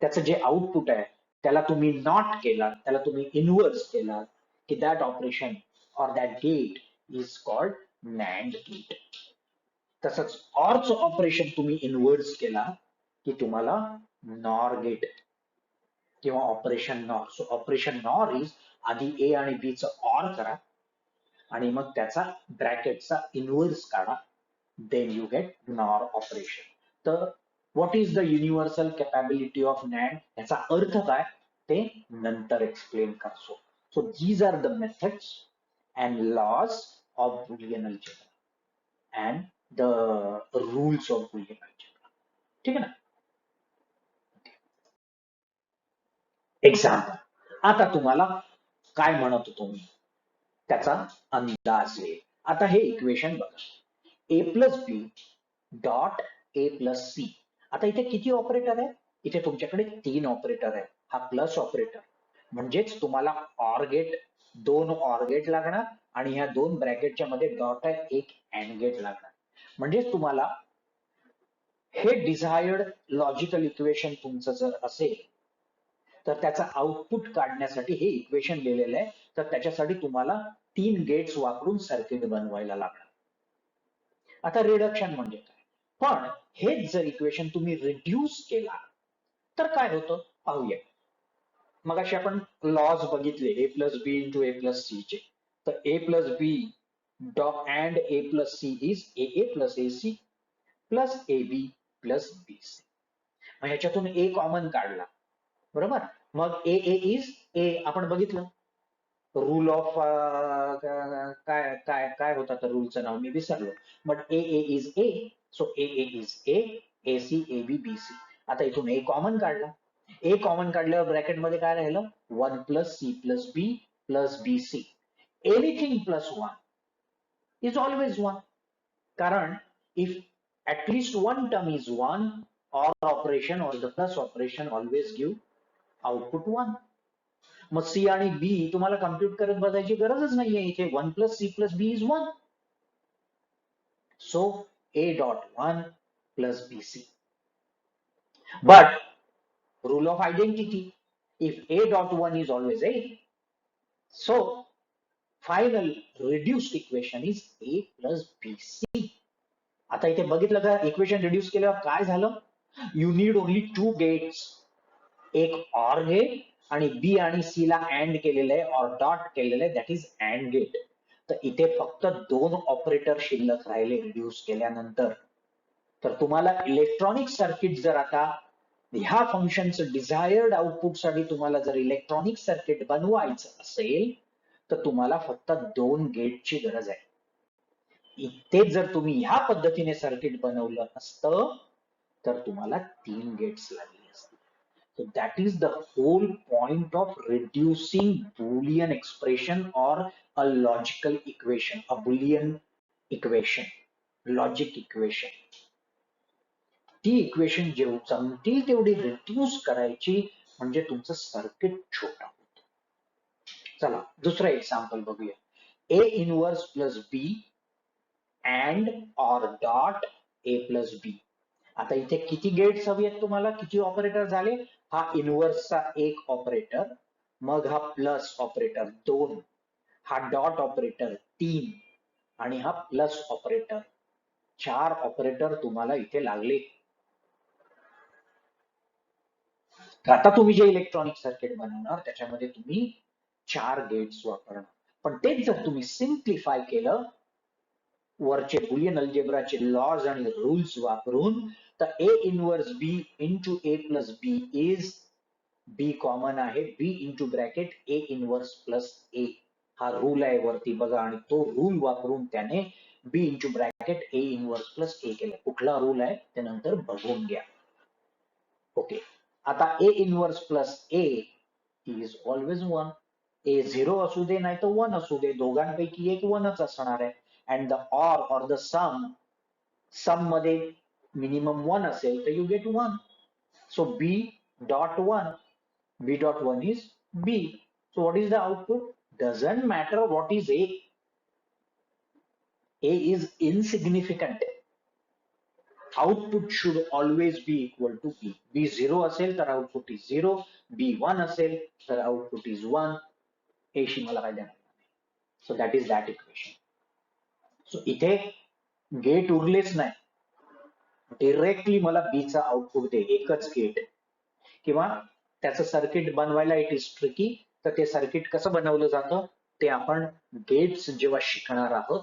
त्याचं जे आउटपुट आहे त्याला तुम्ही नॉट केला, त्याला तुम्ही इनव्हर्स केला की that operation or that gate is called NAND gate. तसंच ऑरचं ऑपरेशन तुम्ही इनव्हर्स केला की तुम्हाला नॉर गेट किंवा operation NOR. So operation NOR is आधी ए आणि बी चं ऑर करा आणि मग त्याचा ब्रॅकेटचा इनव्हर्स काढा, then you get NOR operation. तर what is the universal capability of NAND, याचा अर्थ काय ते नंतर एक्सप्लेन करतो. So these are the methods and laws of Boolean algebra and the rules of Boolean algebra. ठीक आहे ना. एक्झाम्पल, आता तुम्हाला काय म्हणत होतो मी त्याचा अंदाज येईल. आता हे इक्वेशन बघा, A plus B dot A plus C. आता इथे किती ऑपरेटर आहे? इथे तुमच्याकडे 3 ऑपरेटर आहे. हा प्लस ऑपरेटर म्हणजेच तुम्हाला ऑर गेट, 2 ऑर गेट लागणार आणि ह्या 2 ब्रॅकेटच्या मध्ये डॉट आहे, 1 अँड गेट लागणार. म्हणजेच तुम्हाला हे डिझायर्ड लॉजिकल इक्वेशन तुमचं जर असेल तर त्याचा आउटपुट काढण्यासाठी हे इक्वेशन लिहिलेलं आहे. तर त्याच्यासाठी तुम्हाला 3 गेट्स वापरून सर्किट बनवायला लागणार. आता रिडक्शन म्हणजे काय? पण हेच जर इक्वेशन तुम्ही रिड्यूस केला तर काय होतं पाहूया. मगाशी आपण लॉज बघितले A plus B into A plus C चे. तर A plus B and A plus C is A plus A C plus A B plus B C. मग ह्याच्यातून ए कॉमन काढला, बरोबर. मग ए इज ए आपण बघितलं. रूल ऑफ काय काय काय होता तर रूलचं नाव मी विसरलो. But A is A, so A is A, A C A B B C. आता इथून ए कॉमन काढला. ए कॉमन काढल्यावर ब्रॅकेट मध्ये काय राहिलं, 1 plus C plus B plus B C. Anything plus 1 is always 1. कारण if at least one term is 1, or operation or the plus operation always give output 1. मग C आणि बी तुम्हाला कम्प्युट करत बसायची गरजच नाहीये. इथे 1 plus C plus B is 1. So A dot 1 plus B C. But rule of identity, if a dot 1 is always a, so final reduced equation is a plus bc. आता इथे बघितलं का इक्वेशन रिड्यूस केल्यावर काय झालं, you need only 2 gates. एक or gate आणि बी आणि सी ला अँड केलेलं आहे, ऑर डॉट केलेलं आहे, दॅट इज अँड गेट. तर इथे फक्त 2 ऑपरेटर शिल्लक राहिले रिड्यूस केल्यानंतर. तर तुम्हाला इलेक्ट्रॉनिक सर्किट जर आता ह्या फंक्शनचं डिझायर्ड आउटपुट साठी तुम्हाला जर इलेक्ट्रॉनिक सर्किट बनवायचं असेल तर तुम्हाला फक्त 2 गेटची गरज आहे. इथे जर तुम्ही ह्या पद्धतीने सर्किट बनवलं असतं तर तुम्हाला 3 गेट्स लागले असते. So that is the whole point of reducing Boolean expression or a logical equation, a Boolean equation, logic equation. ती इक्वेशन जमतील तेवढी रिड्यूस करायची म्हणजे तुमचं सर्किट छोटा होतं. चला दुसरं एक्झाम्पल बघूया. A inverse plus B and or dot A plus B. आता इथे किती गेट्स हवी आहेत तुम्हाला, किती ऑपरेटर झाले. हा इनवर्सचा एक ऑपरेटर, मग हा प्लस ऑपरेटर 2, हा डॉट ऑपरेटर 3 आणि हा प्लस ऑपरेटर 4 ऑपरेटर तुम्हाला इथे लागले. आता तुम्ही जे इलेक्ट्रॉनिक सर्किट बनवणार त्याच्यामध्ये तुम्ही 4 गेट्स वापरणार. पण तेच जर तुम्ही सिम्प्लिफाय केलं वरचे बुलियन अल्जेब्राचे लॉज आणि रूल्स वापरून, तर A inverse B into A plus B is, B common आहे, B into bracket A inverse plus A. हा रूल आहे वरती बघा, आणि तो रूल वापरून त्याने B into bracket A inverse plus A केलं. कुठला रूल आहे ते नंतर बघून घ्या. ओके. आता ए inverse plus A is always 1. ए 0 असू दे नाही तर 1 असू दे, दोघांपैकी एक 1च असणार आहे. And the or the sum मध्ये मिनिमम 1 असेल तर you get 1. So B dot 1, b dot 1 is b. So what is the output? Doesn't matter what is a. A is insignificant. Output should always be equal to b. b 0 असेल तर output is 0, b 1 असेल तर output is 1. a शी मला काय देणार नाही. So that is that equation. So इथे gate उरलेच नाही, डिरेक्टली मला b चा आउटपुट दे, एकच गेट. किंवा त्याचं सर्किट बनवायला इट इज ट्रिकी, तर ते सर्किट कसं बनवलं जातं ते आपण गेट्स जेव्हा शिकणार आहोत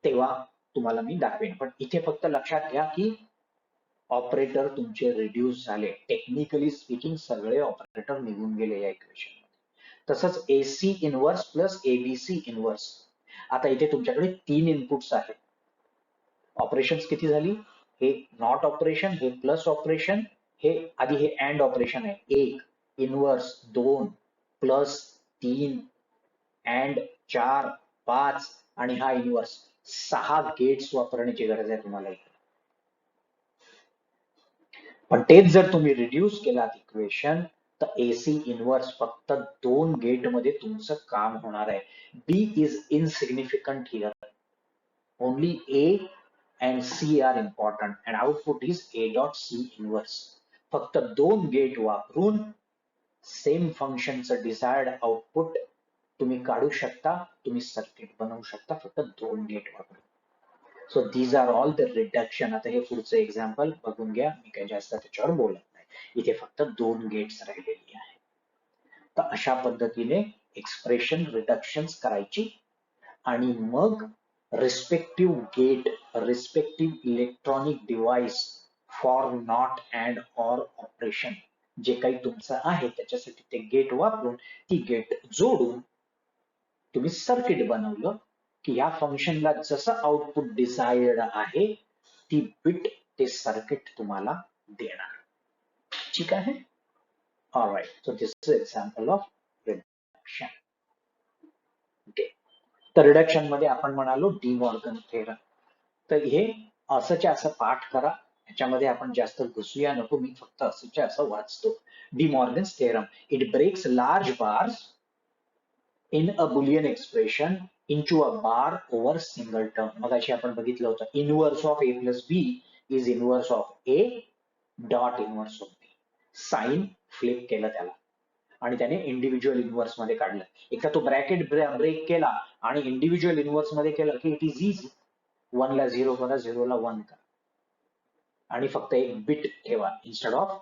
तेव्हा तुम्हाला मी दाखवेन. पण इथे फक्त लक्षात घ्या की ऑपरेटर तुमचे रिड्यूस झाले. टेक्निकली स्पीकिंग सगळे ऑपरेटर निघून गेले या इक्वेशन मध्ये. तसंच AC inverse plus ABC inverse. आता इथे तुमच्याकडे 3 इनपुट्स आहेत. ऑपरेशन्स किती झाली, हे नॉट ऑपरेशन, हे प्लस ऑपरेशन, हे आधी हे अँड ऑपरेशन आहे. 1 इनवर्स 2 प्लस 3 अँड 4 5 आणि हा इनवर्स. 6 गेट्स वापरण्याची गरज आहे तुम्हाला इथे. पण तेच जर तुम्ही रिड्यूस केलात इक्वेशन तर एसी इनवर्स फक्त 2 गेट मध्ये तुमचं काम होणार आहे. B is insignificant here. Only A and C are important and output is A dot C inverse. फक्त 2 गेट वापरून सेम फंक्शनचं डिझायर्ड आउटपुट तुम्ही काढू शकता, तुम्ही सर्किट बनवू शकता फक्त 2 गेट वापरून. So these are all the reduction. आता हे पुढचं एक्झाम्पल बघून घ्या, मी काही जास्त त्याच्यावर बोलत नाही. इथे फक्त 2 गेट्स राहिलेली आहे. तर अशा पद्धतीने एक्सप्रेशन रिडक्शन्स करायची आणि मग respective gate, respective electronic device for not and or operation जे काही तुमचं आहे त्याच्यासाठी ते गेट वापरून ती गेट जोडून तुम्ही सर्किट बनवलं की या फंक्शनला जसं आउटपुट डिझायर्ड आहे ती बिट ते सर्किट तुम्हाला देणार. ठीक आहे. Alright, so this is example of reduction. Okay, तर रिडक्शन मध्ये आपण म्हणालो डी मॉर्गन थेरम. तर हे असंच्या असं पाठ करा, ह्याच्यामध्ये आपण जास्त घुसूया नको, मी फक्त असंच्या असं वाचतो. De Morgan's theorem, it breaks large bars in a boolean expression into a bar over single term. मगाशी आपण बघितलं होतं inverse of a plus b is inverse of a dot inverse of b. Sign flip केलं त्याला आणि त्याने individual inverse मध्ये काढलं. एकदा तो ब्रॅकेट ब्रेक केला आणि इंडिव्हिज्युअल इन्व्हर्स मध्ये केलं की इट इज इझी. 1 ला 0 करा, 0 ला 1 करा आणि फक्त एक बिट ठेवा instead of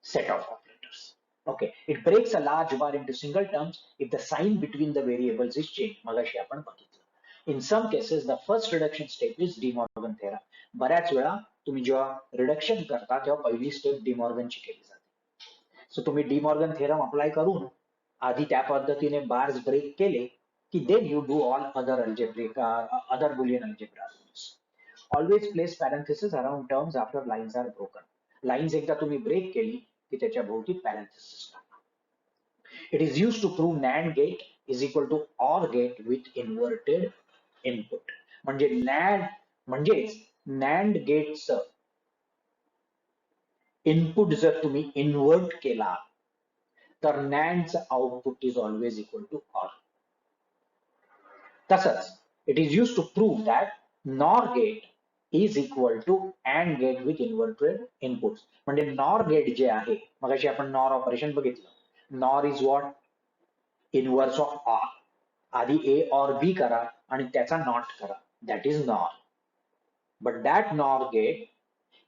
set of operators. Okay, it breaks a large bar into single terms if the sign between the variables is changed. मगाशी आपण बघितलं. In some cases, the first reduction step is De Morgan theorem. बऱ्याच वेळा तुम्ही जेव्हा reduction करता तेव्हा पहिली स्टेप डी मॉर्गनची केली जाते. सो तुम्ही डी मॉर्गन थेरम अप्लाय करून आधी त्या पद्धतीने बार्स ब्रेक केले की then you do all other algebraic other Boolean algebra rules. Always place parenthesis around terms after lines are broken. Lines एकदा तुम्ही ब्रेक केली की त्याच्या भोवती पॅरेंथेसिस टाका. It is used to prove NAND gate is equal to OR gate with inverted input. म्हणजे म्हणजेच NAND गेटचं input जर तुम्ही इन्व्हर्ट केला तर NANDचं output is always equal to OR. तसंच it is used to prove that NOR gate is equal to AND gate with inverted inputs. म्हणजे NOR gate जे आहे, मगाशी आपण NOR ऑपरेशन बघितलं. NOR is what? Inverse of OR. आधी A or B करा आणि त्याचा NOT करा. That is NOR. But that NOR gate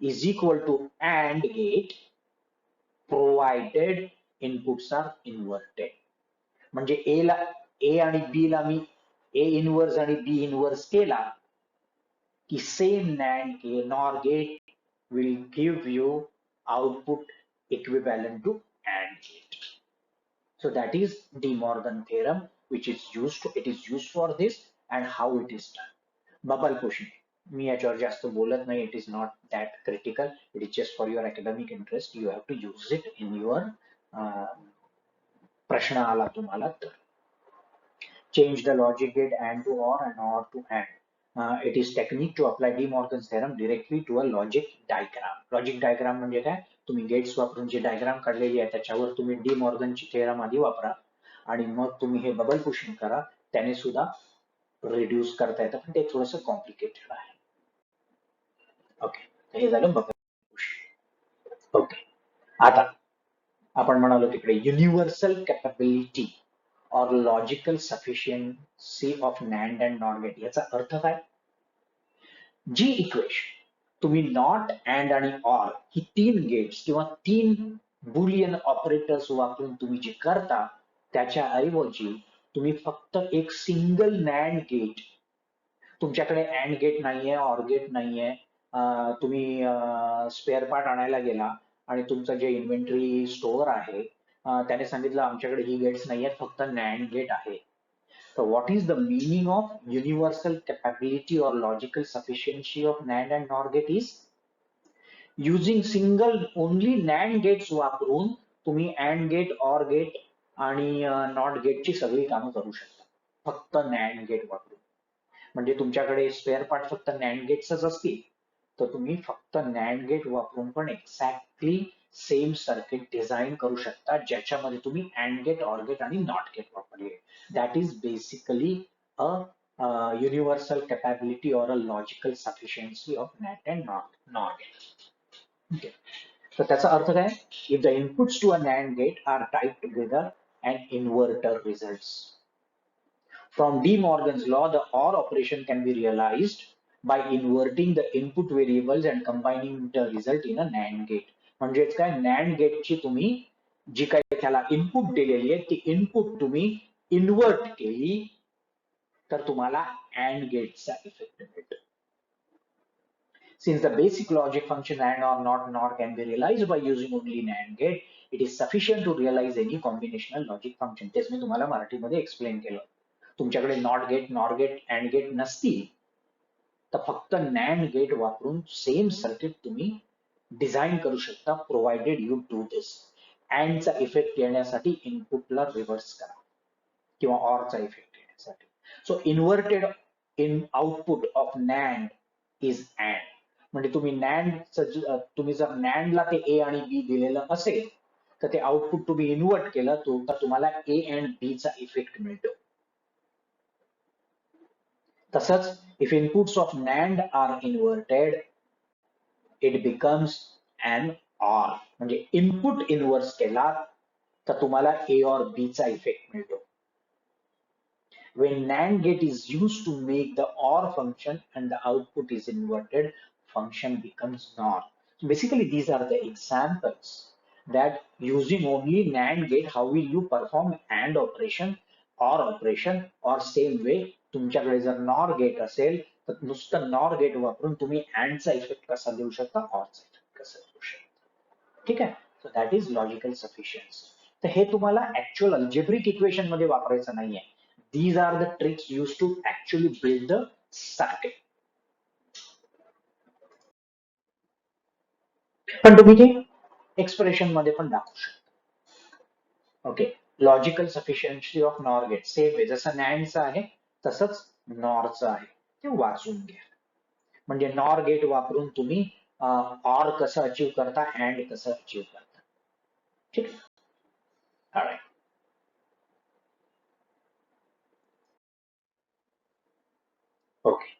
is equal to AND gate provided inputs are inverted. म्हणजे A आणि B ला मी A इनवर्स आणि B इनवर्स केला की same NOR gate will give you output equivalent to AND gate. So that is De Morgan theorem, which is used to, it is used for this and how it is done. Bubble quotient. मी याच्यावर जास्त बोलत नाही. It is not that critical. It is just for your academic interest. You have to use it in your प्रश्न आला तुम्हाला तर. Change the logic gate AND to OR and OR to AND. It is technique to apply De Morgan's theorem directly to a logic diagram. Logic diagram म्हणजे काय? तुम्ही gates वापरून जे diagram काढलेली आहे त्याच्यावर तुम्ही डी मॉर्गनची थेरम आधी वापरा आणि मग तुम्ही हे बबल पुशिंग करा. त्याने सुद्धा रिड्यूस करता येतं, पण ते थोडंसं कॉम्प्लिकेटेड आहे. ओके, हे झालं बबल पुशिंग. ओके, आता आपण म्हणालो तिकडे universal capability or logical sufficiency of NAND and NOR gate. याचा अर्थ काय? जी इक्वेशन तुम्ही नॉट, अँड आणि ऑर ही तीन गेट्स किंवा तीन बुलियन ऑपरेटर्स वापरून तुम्ही जे करता त्याच्या ऐवजी तुम्ही फक्त एक सिंगल नॅन्ड गेट, तुमच्याकडे अँड गेट नाहीये, ऑर गेट नाहीये, तुम्ही स्पेअर पार्ट आणायला गेला आणि तुमचं जे इन्व्हेंटरी स्टोअर आहे त्याने सांगितलं आमच्याकडे ही गेट्स नाही आहेत, फक्त नॅन्ड गेट आहे. So what is the meaning of universal capability or logical sufficiency of NAND and NOR gate is using single only NAND gates वापरून तुम्ही AND gate, OR gate आणि NOT gate ची सगळी कामं करू शकता फक्त NAND gate वापरून. म्हणजे तुमच्याकडे स्पेअर पार्ट फक्त NAND गेट्सच असतील तर तुम्ही फक्त NAND गेट वापरून पण एक्झॅक्टली सेम सर्किट डिझाइन करू शकता ज्याच्यामध्ये तुम्ही AND गेट, OR गेट आणि NOT गेट वापरले. That is basically a universal capability or a logical sufficiency of NAND and NOR gate. Okay. So त्याचा अर्थ काय? If the inputs to a NAND gate are tied together, an inverter results. From De Morgan's law, the OR operation can be realized by inverting the input variables and combining the result in a NAND gate. म्हणजेच काय? NAND गेटची तुम्ही जी काही त्याला input दिलेली आहे ती input तुम्ही इन्व्हर्ट केली तर तुम्हाला अँड गेटचा इफेक्ट मिळतो. Since the basic logic function AND or not NOR can be realized by using only NAND gate, it is sufficient to realize any combinational logic function. तेच मी तुम्हाला मराठीमध्ये एक्सप्लेन केलं. तुमच्याकडे not gate, NOR gate, AND gate नसतील तर फक्त NAND gate वापरून same circuit तुम्ही डिझाईन करू शकता, प्रोव्हाइडेड यू डू दिस. अँडचा इफेक्ट येण्यासाठी इनपुटला रिव्हर्स करा किंवा ऑरचा इफेक्ट येण्यासाठी. So inverted in output of NAND is AND. म्हणजे तुम्ही तुम्ही जर नॅन्डला ते ए आणि बी दिलेलं असेल तर ते आउटपुट तुम्ही इन्व्हर्ट केलं तर तुम्हाला ए अँड बी चा इफेक्ट मिळतो. तसंच if inputs of NAND are inverted it becomes an OR. म्हणजे इनपुट इन्व्हर्स केला तर तुम्हाला ए और बी चा इफेक्ट मिळतो. When NAND gate is used to make the OR function and the output is inverted, function becomes NOR. So basically, these are the examples that using only NAND gate, how will you perform AND operation, OR operation, or same way तुमच्याकडे जर NOR gate असेल तर नुसतं NOR gate वापरून तुम्ही AND चा effect कसा देऊ शकता, OR चा इफेक्ट कसा देऊ शकता. ठीक आहे. So that is logical sufficiency. तर हे तुम्हाला ऍक्च्युअल अल्जेब्रिक इक्वेशन मध्ये वापरायचं नाहीये. These are the tricks used to actually build the circuit. पण तुम्ही ते एक्सप्रेशन मध्ये पण दाखवू शकता. Okay. Logical sufficiency of nor get same आहे, जसं नॅन्डचं आहे तसंच नॉरचं आहे. ते वाचून घ्या. म्हणजे नॉर गेट वापरून तुम्ही ऑर कसं अचीव करता, अँड कसं अचीव करता. ठीक. Alright. Okay.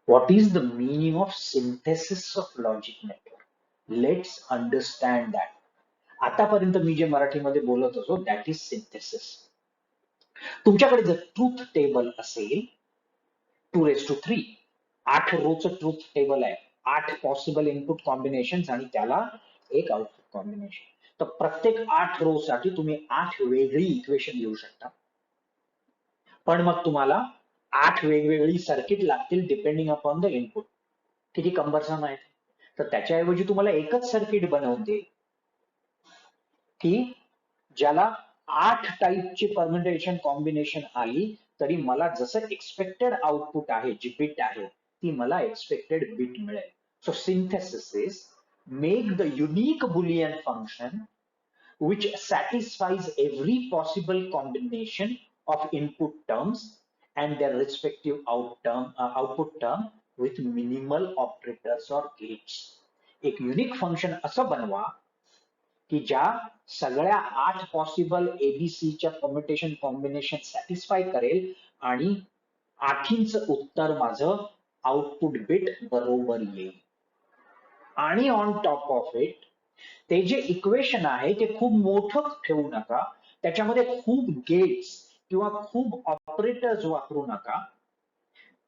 What is the meaning of synthesis of logic network? Let's understand that. आतापर्यंत मी जे मराठीमध्ये बोलत होतो दॅट इज सिंथेसिस. तुमच्याकडे जर ट्रूथ टेबल असेल 2:3, 8 रोचं ट्रूथ टेबल आहे, 8 पॉसिबल इनपुट कॉम्बिनेशन आणि त्याला एक आउटपुट कॉम्बिनेशन. तर प्रत्येक 8 रो साठी तुम्ही 8 वेगळी इक्वेशन लिहू शकता. पण मग तुम्हाला 8 वेगवेगळी सर्किट लागतील डिपेंडिंग अपॉन द इनपुट. किती कंबरसम आहे. तर त्याच्याऐवजी तुम्हाला एकच सर्किट बनवून देईल की ज्याला 8 टाईपची परम्युटेशन कॉम्बिनेशन आली तरी मला जसं एक्सपेक्टेड आउटपुट आहे, जी बिट आहे ती मला एक्सपेक्टेड बिट मिळेल. So synthesis is make the unique Boolean function which satisfies every possible combination of input terms and their respective output term with minimal operators or gates. एक unique function असं बनवा की ज्या सगळ्या 8 पॉसिबल एबीसीच्या permutation combination satisfy करेल आणि 8चं उत्तर माझं आउटपुट बिट बरोबर येईल. आणि ऑन टॉप ऑफ इट ते जे इक्वेशन आहे ते खूप मोठं ठेवू नका, त्याच्यामध्ये खूप गेट्स किंवा खूप ऑपरेटर्स वापरू नका.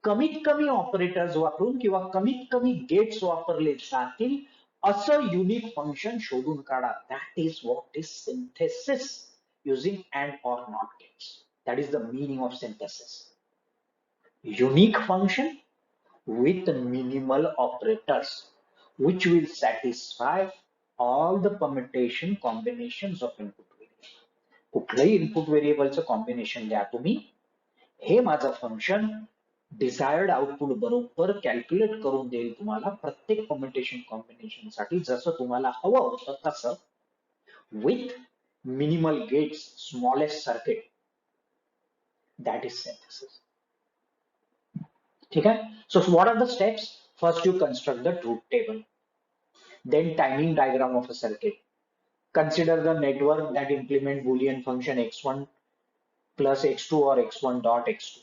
कमीत कमी ऑपरेटर्स वापरून किंवा कमीत कमी गेट्स वापरले जातील असं युनिक फंक्शन शोधून काढा. That is what is synthesis using and or not gates. That is the meaning of synthesis. Unique function with minimal operators which will satisfy all the permutation combinations of input variable. कुठलंही input व्हेरिएबलचं combination द्या तुम्ही, हे माझं function desired output बरोबर calculate करून देईल तुम्हाला प्रत्येक परम्युटेशन कॉम्बिनेशन साठी जसं तुम्हाला हवं होतं तसं, with minimal gates, smallest circuit. That is synthesis. ठीक आहे. So what are the steps? First you construct the truth table, then timing diagram of a circuit. Consider the network that implement boolean function x1 plus x2 or x1 dot x2.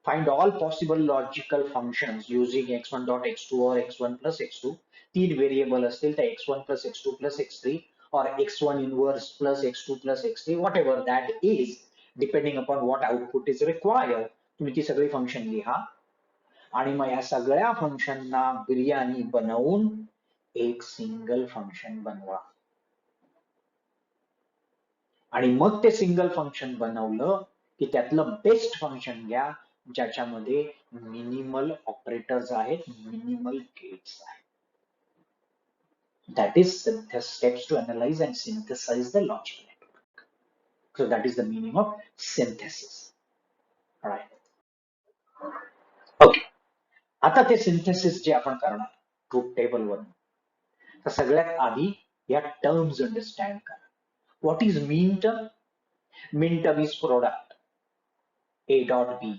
Find all possible logical functions using x1 dot x2 or x1 plus x2. तीन variable असतील तर x1 plus x2 plus x3 or x1 inverse plus x2 plus x3, whatever that is, depending upon what output is required. तुम्ही ती सगळी function लिहा आणि मग या सगळ्या फंक्शनना बिर्याणी बनवून एक सिंगल फंक्शन बनवा. आणि मग ते सिंगल फंक्शन बनवलं की त्यातलं बेस्ट फंक्शन घ्या ज्याच्यामध्ये मिनिमल ऑपरेटर्स आहेत, मिनिमल गेट्स आहेत. That is the steps to analyze and synthesize the logic network. So that is the meaning of synthesis. Alright. Okay. आता ते सिंथेसिस जे आपण करणार ट्रूथ टेबल वरून, तर सगळ्यात आधी या टर्म्स अंडरस्टँड करा. What is mean term? Mean term is product A dot B,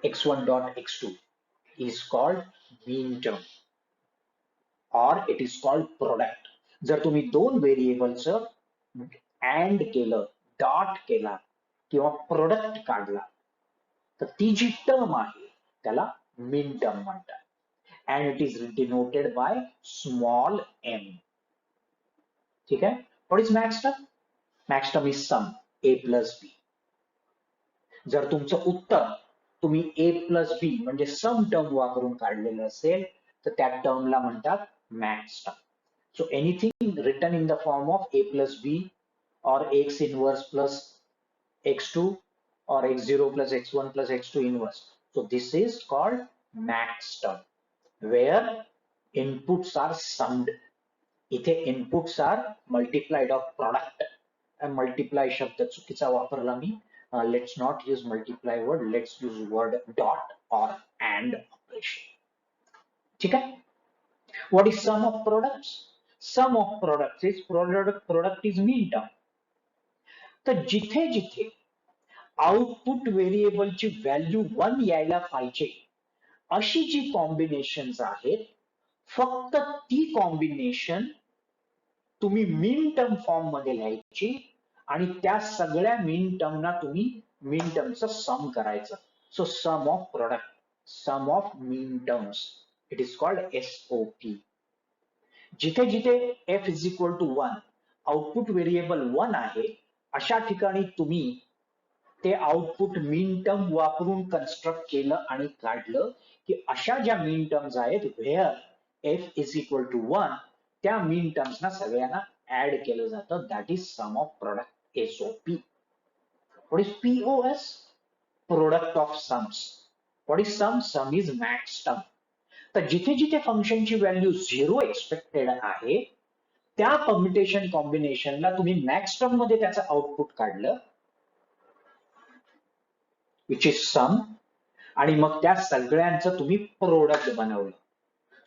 x1 dot x2 is called mean term or it is called product. जर तुम्ही दोन व्हेरिएबल्स अँड केलं, डॉट केला किंवा प्रोडक्ट काढला तर ती जी टर्म आहे त्याला मीन टर्म म्हणतात. And it is denoted by small m. ठीक आहे? What is max term? Max term is sum a plus b. जर तुमचं उत्तर तुम्ही a plus b म्हणजे सम टर्म वापरून काढलेलं असेल तर त्या टर्मला म्हणतात max term. So anything written in the form of a plus b or x inverse plus x2 or x0 plus x1 plus x2 inverse. So this is called max term where inputs are summed. इथे inputs are multiplied of product. Multiply शब्द चुकीचा वापरला मी. Let's not use multiply word. Let's use word dot or and operation. ठीक आहे? What is sum of products? Sum of products is product is mean term. तर जिथे जिथे output व्हेरिएबलची value 1 यायला पाहिजे अशी जी कॉम्बिनेशन्स आहेत फक्त ती कॉम्बिनेशन तुम्ही मीन टर्म फॉर्म मध्ये लिहायची आणि त्या सगळ्या मीन टर्मना तुम्ही मीन टर्मचं सम करायचं. So sum of product, sum of min terms, it is called SOP. जिथे जिथे f is equal to 1 output variable 1 आहे अशा ठिकाणी तुम्ही ते आउटपुट मीन टर्म वापरून कन्स्ट्रक्ट केलं आणि काढलं की अशा ज्या मीन टर्म्स आहेत where f is equal to 1 त्या मीन टर्म्सना सगळ्यांना ऍड केलं जातं. That is sum of product SOP. What is POS? Product of sums. What is sum? Sum is max term. तर जिथे जिथे फंक्शनची व्हॅल्यू 0 एक्सपेक्टेड आहे त्या परम्युटेशन कॉम्बिनेशनला तुम्ही मॅक्स टर्म मध्ये त्याचं आउटपुट काढलं विच इज सम आणि मग त्या सगळ्यांचं तुम्ही प्रोडक्ट बनवलं.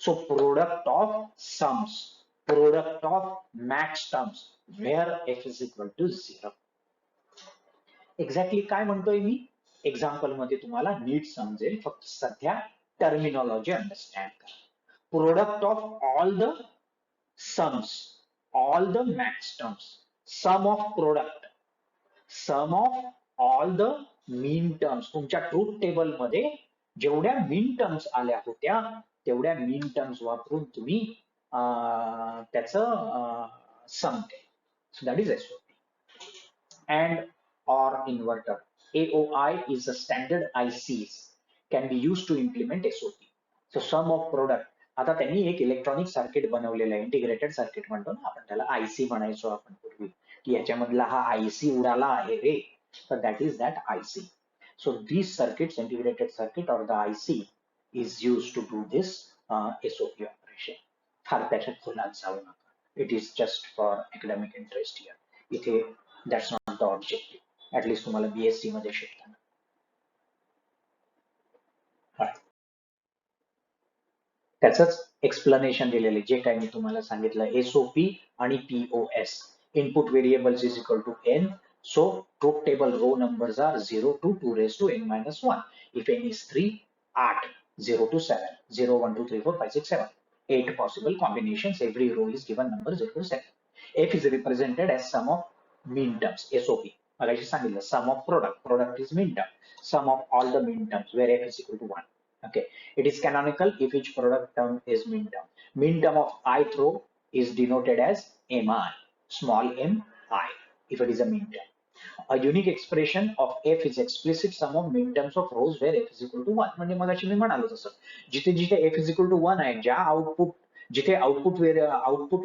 So product of sums, product of max terms where f is equal to 0. Exactly काय म्हणतोय मी? एक्झाम्पल मध्ये तुम्हाला नीट समजेल, फक्त सध्या टर्मिनॉलॉजी अंडरस्टँड करा. Product of all the sums, all the max terms, sum of product, sum of all the min terms. तुमच्या truth table मध्ये जेवढ्या मीन टर्म्स आल्या होत्या तेवढ्या मीन टर्म्स वापरून तुम्ही त्याचं सम केलं. So that is SOP. And or inverter. AOI is a standard ICs can be used to implement SOP. So sum of product. आता त्यांनी एक इलेक्ट्रॉनिक सर्किट बनवलेलं आहे, इंटिग्रेटेड सर्किट म्हणतो ना आपण त्याला, IC म्हणायचो आपण पूर्वी, की याच्यामधला हा IC उडाला आहे रे, तर that is that IC. So these circuits, integrated circuit or the IC is used to do this SOP operation. फार त्याच्यात खोलात जाऊ नका. It is just for academic interest here. इथे that's not the objective. At least तुम्हाला BSc मध्ये शिकताना. त्याचंच एक्सप्लेनेशन दिलेले जे काही मी तुम्हाला सांगितलं SOP आणि POS. Input variables is equal to n. So truth table row numbers are 0 to 2 raised to n minus 1. If n is 3, 8, 0 to 7, 0, 1, 2, 3, 4, 5, 6, 7. 8 possible combinations. Every row is given number 0 to 7. F is represented as sum of mean terms, SOP. मगाशी सांगितलं sum of product, product is mean term. Sum of all the mean terms where f is equal to 1. Okay, it is canonical if each product term is mean term. Mean term of ith row is denoted as mi, small m I, if it is a mean term. A unique expression of f is explicit sum of mean terms of rows where f is equal to 1. म्हणजे मगाशी मी म्हणालो तसं जिथे जिथे f is equal to 1 आहे, ज्या output जिथे output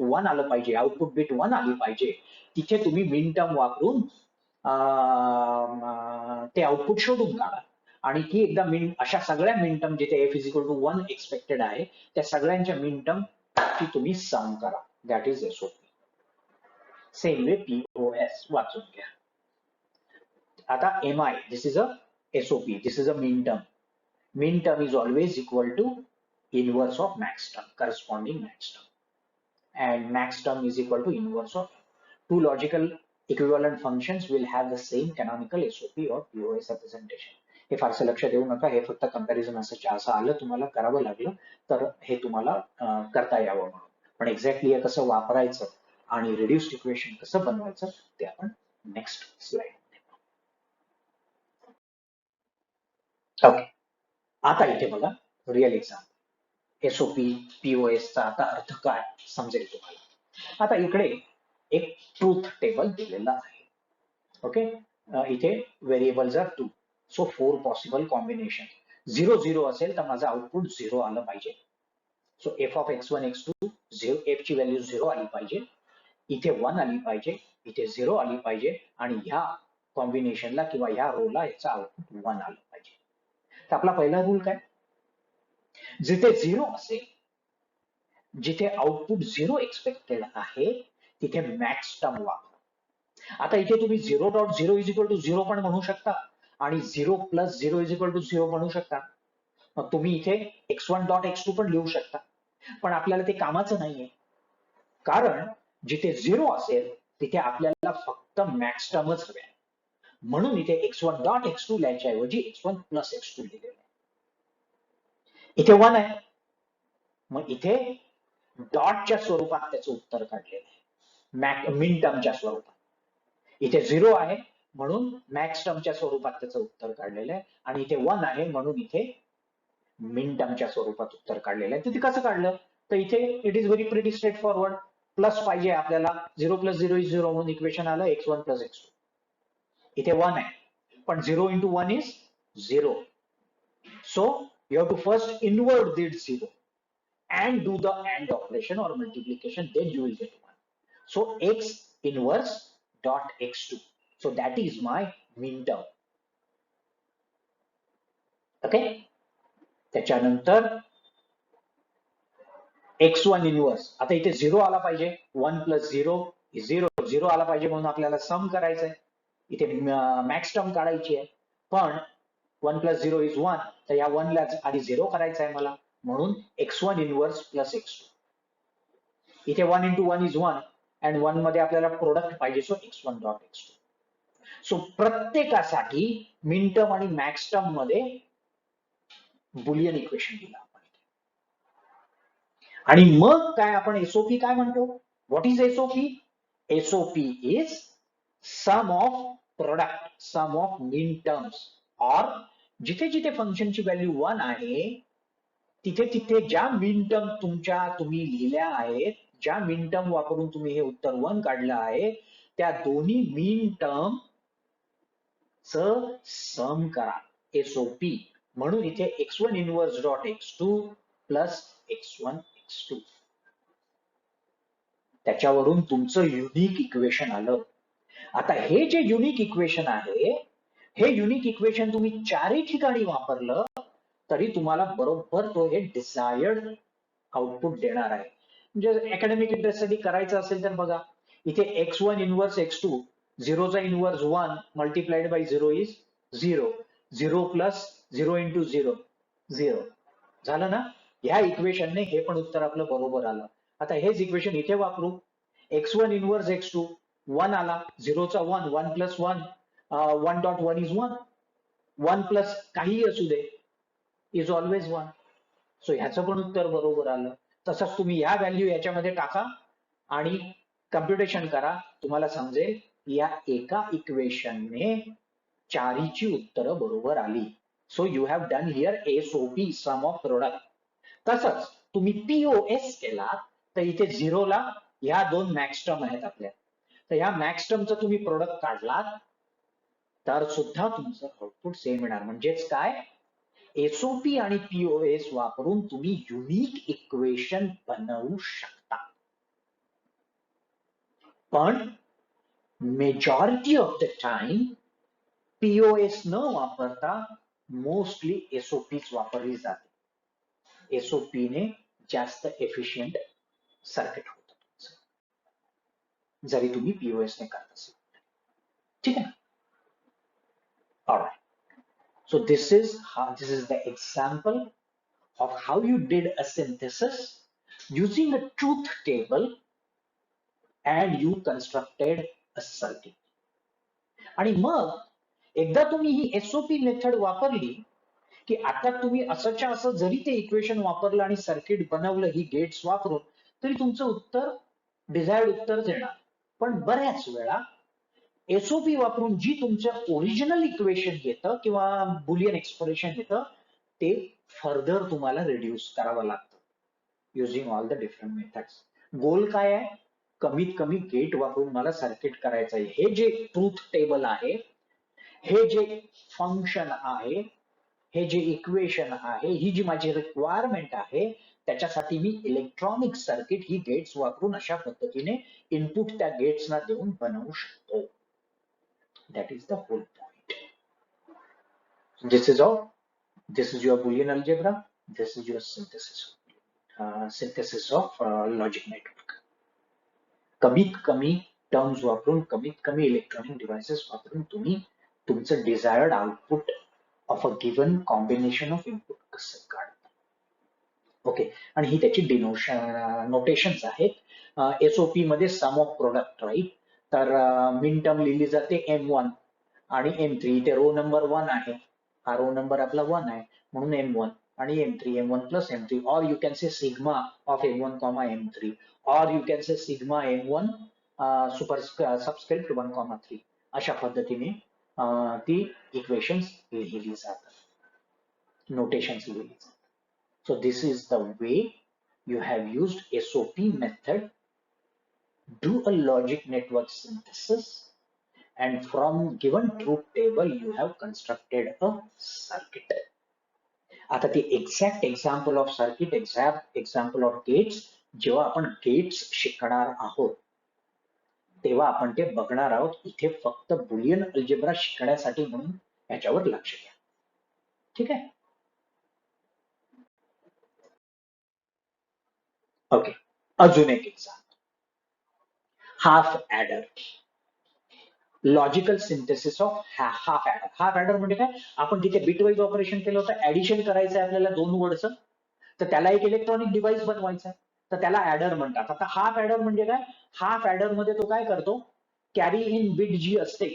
1 आलं पाहिजे, आउटपुट बिट 1 आली पाहिजे, तिथे तुम्ही मिन टर्म वापरून ते आउटपुट शोधून काढा. आणि ती एकदा अशा सगळ्या मिन टर्म जिथे f is equal to 1 expected आहे त्या सगळ्यांच्या मिन टर्म ची तुम्ही सम करा. That is SOP. Same way POS वाचून घ्या. आता MI, this is a SOP, this is a mean term. Mean term is always equal to inverse of max term, corresponding max term. And max term is equal to inverse of two logical equivalent functions will have the same canonical SOP or POS representation. हे फारसं लक्ष देऊ नका, हे फक्त comparison असं आलं तुम्हाला करावं लागलं तर हे तुम्हाला करता यावं म्हणून. पण एक्झॅक्टली हे कसं वापरायचं आणि रिड्युस्ड इक्वेशन कसं बनवायचं ते आपण नेक्स्ट स्लाइड. ओके, आता इथे बघा रिअल एक्झाम्पल. एसओपी पीओएस चा आता अर्थ काय समजेल तुम्हाला. आता इकडे एक ट्रूथ टेबल दिलेला आहे. ओके, इथे variables are 2, so 4 possible combination. 0 0 असेल तर माझं आउटपुट 0 आलं पाहिजे. So F of x1 x2 F ची व्हॅल्यू 0 आली पाहिजे, इथे 1 आली पाहिजे, इथे 0 आली पाहिजे आणि ह्या कॉम्बिनेशनला किंवा ह्या रोला याचं आउटपुट 1 आलं पाहिजे. तर आपला पहिला रूल काय, जिथे 0 असेल, जिथे आउटपुट 0 एक्सपेक्टेड आहे तिथे मॅक्स टर्म वापरा. आता इथे तुम्ही 0.0 इज इक्वल टू 0 पण म्हणू शकता आणि 0 प्लस 0 इज इक्वल टू 0 म्हणू शकता. मग तुम्ही इथे x1 डॉट x2 पण लिहू शकता, पण आपल्याला ते कामाचं नाहीये. कारण जिथे 0 असेल तिथे आपल्याला फक्त मॅक्स टर्मच हवे. म्हणून इथे x1 डॉट x2 लिहायच्या ऐवजी x1 प्लस x2 लिहिलेलं आहे. इथे 1 आहे, मग इथे डॉटच्या स्वरूपात त्याचं उत्तर काढलेलं आहे, मिन टर्मच्या स्वरूपात. इथे 0 आहे म्हणून मॅक्स टर्मच्या स्वरूपात त्याचं उत्तर काढलेलं आहे आणि इथे 1 आहे म्हणून इथे मिन टर्मच्या स्वरूपात उत्तर काढलेलं आहे. तर ते कसं काढलं, तर इथे it is very pretty straight forward. Plus पाहिजे आपल्याला, 0 प्लस 0 इज 0 म्हणून इक्वेशन आलं x1 प्लस x2. इथे 1 आहे पण 0 into 1 is 0. So you have to first invert this 0 and do the AND operation or multiplication, then you will get 1. So x inverse dot x2. So that is my min term. Okay. त्याच्यानंतर x1 inverse. आता इथे 0 आला पाहिजे, 1 plus 0 is 0. 0 आला पाहिजे म्हणून आपल्याला सम करायचंय. इथे मॅक्स टर्म काढायची आहे, पण 1 plus 0 is 1, तर या 1 ला आधी 0 करायचा आहे मला, म्हणून x1 inverse plus x2. इथे 1 into 1 is 1 and 1 मध्ये आपल्याला प्रोडक्ट पाहिजे, so x1 dot x2. So प्रत्येकासाठी मिन टर्म आणि मॅक्स टर्म मध्ये बुलियन इक्वेशन दिलं आपण. आणि मग काय आपण एसओपी काय म्हणतो, what is SOP? SOP is sum of product, sum of min terms, और जिथे जिथे फंक्शनची व्हॅल्यू 1 आहे तिथे तिथे ज्या मिन टर्म तुम्ही लिहिल्या आहेत, ज्या मिन टर्म वापरून तुम्ही हे उत्तर 1 काढलं आहे, त्या दोन्ही मिन टर्म च सम करा, एसओपी. म्हणून इथे x1 inverse dot x2 plus x1 x2. त्याच्यावरून तुमचं युनिक इक्वेशन आलं. आता हे जे युनिक इक्वेशन आहे, हे युनिक इक्वेशन तुम्ही चारही ठिकाणी वापरलं तरी तुम्हाला बरोबर तो हे डिझायर्ड आउटपुट देणार आहे. म्हणजे अकॅडमिक इंटरेस्ट साठी करायचं असेल तर बघा, इथे x1 इनवर्स x2, 0 चा inverse 1 multiplied by 0 is 0. 0 plus 0 into 0 0 झालं ना. ह्या इक्वेशनने हे पण उत्तर आपलं बरोबर आलं. आता हेच इक्वेशन इथे वापरू, x1 इनवर्स x2 1 आला, 0 चा 1, 1 प्लस 1, 1 डॉट 1 इज 1, 1 प्लस काही असू दे इज ऑलवेज 1. सो ह्याचं पण उत्तर बरोबर आलं. तसंच तुम्ही ह्या व्हॅल्यू याच्यामध्ये टाका आणि कम्प्युटेशन करा, तुम्हाला समजेल या एका इक्वेशनने चारीची उत्तरं बरोबर आली. So you have done here SOP, sum of product. तसंच तुम्ही पीओएस केला तर इथे 0 ला ह्या दोन मॅक्स टर्म आहेत आपल्या, तर ह्या मॅक्स टर्मचं तुम्ही प्रोडक्ट काढलात तर सुद्धा तुमचं आउटपुट सेम येणार. म्हणजेच काय, एसओपी आणि पीओएस वापरून तुम्ही युनिक इक्वेशन बनवू शकता, पण majority of the time POS न वापरता मोस्टली एसओपीच वापरली जाते. एसओपी ने जास्त एफिशियंट सर्किट होतं जरी तुम्ही पीओएस ने करत असेल. ठीक आहे. Alright. So this is the example of how you did a synthesis using a truth table and you constructed a circuit. आणि मग एकदा तुम्ही ही एसओपी मेथड वापरली की आता तुम्ही असंच्या असं जरी ते इक्वेशन वापरलं आणि सर्किट बनवलं ही गेट्स वापरून, तरी तुमचं उत्तर डिझायर्ड उत्तरच येणार. पण बऱ्याच वेळा एसओपी वापरून जी तुमचं ओरिजिनल इक्वेशन येतं किंवा बुलियन एक्सप्रेशन येतं ते फर्दर तुम्हाला रिड्यूस करावं लागतं using all the different methods. Goal काय आहे? कमीत कमी गेट वापरून मला सर्किट करायचं आहे. हे जे ट्रूथ टेबल आहे, हे जे फंक्शन आहे, हे जे इक्वेशन आहे, ही जी माझी रिक्वायरमेंट आहे, त्याच्यासाठी मी इलेक्ट्रॉनिक सर्किट ही गेट्स वापरून अशा पद्धतीने इनपुट त्या गेट्सना देऊन बनवू शकतो. That is the whole point. This is all. This is your Boolean algebra. This is your synthesis of logic network. कमीत कमी टर्म्स वापरून, कमीत कमी इलेक्ट्रॉनिक डिव्हाइसेस वापरून तुम्ही तुमचं desired output of a given combination of input कसं काढता. ओके. आणि ही त्याची नोटेशन्स आहेत. एसओपी मध्ये सम ऑफ प्रोडक्ट, राईट? तर मिन टर्म लिहिली जाते M1 आणि M3. इथे रो नंबर 1 आहे, हा रो नंबर आपला 1 आहे म्हणून M1 आणि M3, M1 प्लस M3, और you can say sigma of M1 comma M3, और you can say sigma M1 subscript 1,3. अशा पद्धतीने ती इक्वेशन्स लिहिली जातात, नोटेशन्स लिहिली जातात. So this is the way you have used SOP method, do a logic network synthesis, and from given truth table you have constructed a circuit. आता ते exact example of circuit, exact example of gates जेव्हा आपण gates शिकणार आहोत तेव्हा आपण ते बघणार आहोत. इथे फक्त बुलियन अल्जेब्रा शिकण्यासाठी म्हणून याच्यावर लक्ष द्या. ठीक आहे. ओके. अजून एक example, half adder. Logical synthesis of half adder. Half adder म्हणजे काय? आपण तिथे बिटवाईज ऑपरेशन केलं होतं, ऍडिशन करायचं आहे आपल्याला दोन वर्डचं, तर त्याला एक इलेक्ट्रॉनिक डिव्हाइस बनवायचं आहे, तर त्याला ऍडर म्हणतात. आता हाफ ऍडर म्हणजे काय? हाफ ऍडर मध्ये तो काय करतो? कॅरी इन बिट जी असते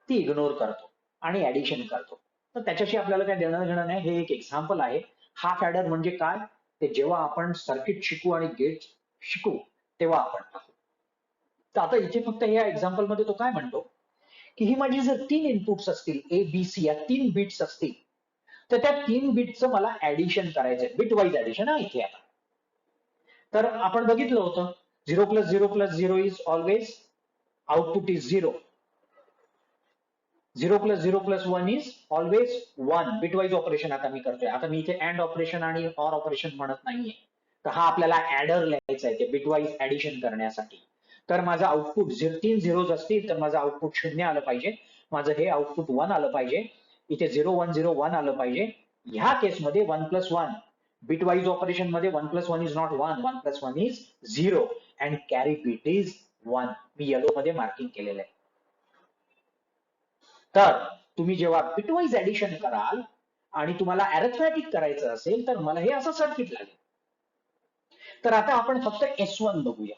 ती इग्नोर करतो आणि ऍडिशन करतो. तर त्याच्याशी आपल्याला काय देणं घेणं नाही. हे एक एक्झाम्पल आहे. हाफ ऍडर म्हणजे काय ते जेव्हा आपण सर्किट शिकू आणि गेट शिकू तेव्हा आपण पाहू. तर आता इथे फक्त या एक्झाम्पल मध्ये तो काय म्हणतो की ही माझी जर 3 इनपुट्स असतील, ए बी सी, या 3 बिट्स असतील, तर त्या 3 बिटचं मला ऍडिशन करायचंय, बिट वाईज ऍडिशन आहे इथे. आता तर आपण बघितलं होतं 0 plus 0 plus 0 is always output is 0. 0 plus 0 plus 1 is always 1. Bitwise operation आता मी करतोय. आता मी इथे अँड ऑपरेशन आणि ऑर ऑपरेशन म्हणत नाहीये. तर हा आपल्याला ऍडर लिहायचा आहे ते बिटवाईज ऍडिशन करण्यासाठी. तर माझं आउटपुट 3 झिरोज असतील तर माझं आउटपुट 0 आलं पाहिजे, माझं हे आउटपुट 1 आलं पाहिजे, इथे 0 1 0 1 आलं पाहिजे. ह्या केसमध्ये 1 प्लस 1 बिटवाईज ऑपरेशन मध्ये 1 plus 1 is not 1, 1 plus 1 is 0 and carry bit is 1. Me yellow मध्ये मार्किंग केलेलं आहे. तर तुम्ही जेव्हा बिटवाईज ऍडिशन कराल आणि तुम्हाला अरिथमॅटिक करायचं असेल तर मला हे असं सर्किट लागेल. तर आता आपण फक्त S1 बघूया.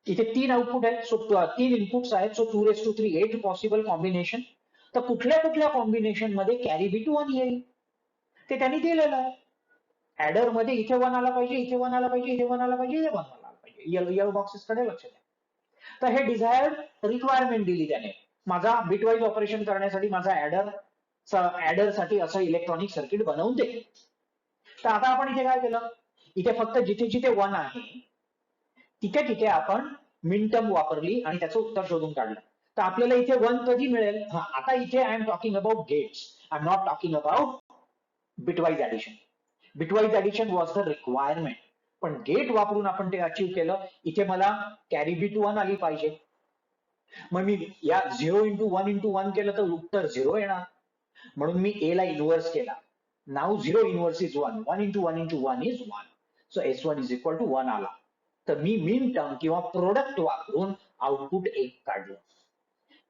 इथे 3 आउटपुट आहेत, सो 3 इनपुट्स आहेत, सो 2�3 8 पॉसिबल कॉम्बिनेशन. तर कुठल्या कुठल्या कॉम्बिनेशन मध्ये कॅरी बिट 1 येईल ते त्यांनी दिलेलं आहे. ऍडर मध्ये इथे 1 आला पाहिजे, इथे 1 आला पाहिजे, इथे 1 आला पाहिजे, इथे 1 आला पाहिजे. येलो बॉक्सेस कडे लक्ष द्या. तर हे डिझायर्ड रिक्वायरमेंट दिली त्याने. माझा बिटवाईज ऑपरेशन करण्यासाठी माझा ऍडर साठी असं इलेक्ट्रॉनिक सर्किट बनवून दे. तर आता आपण इथे काय केलं? इथे फक्त जिथे जिथे 1 आहे तिथे तिथे आपण मिनटर्म वापरली आणि त्याचं उत्तर शोधून काढलं. तर आपल्याला इथे 1 कधी मिळेल? आता इथे I am talking about gates, I am not talking about bitwise addition. Bitwise addition was the requirement, पण गेट वापरून आपण ते अचीव्ह केलं. इथे मला कॅरी बिट 1 आली पाहिजे. मग मी या 0 × 1 × 1 केलं तर उत्तर 0 येणार. म्हणून मी ए ला इन्व्हर्स केला. नाव 0 inverse is 1, 1 × 1 × 1 is 1. So S1 is equal to 1 आला. तर मी मिन टर्म किंवा प्रोडक्ट वापरून आउटपुट 1 काढलं.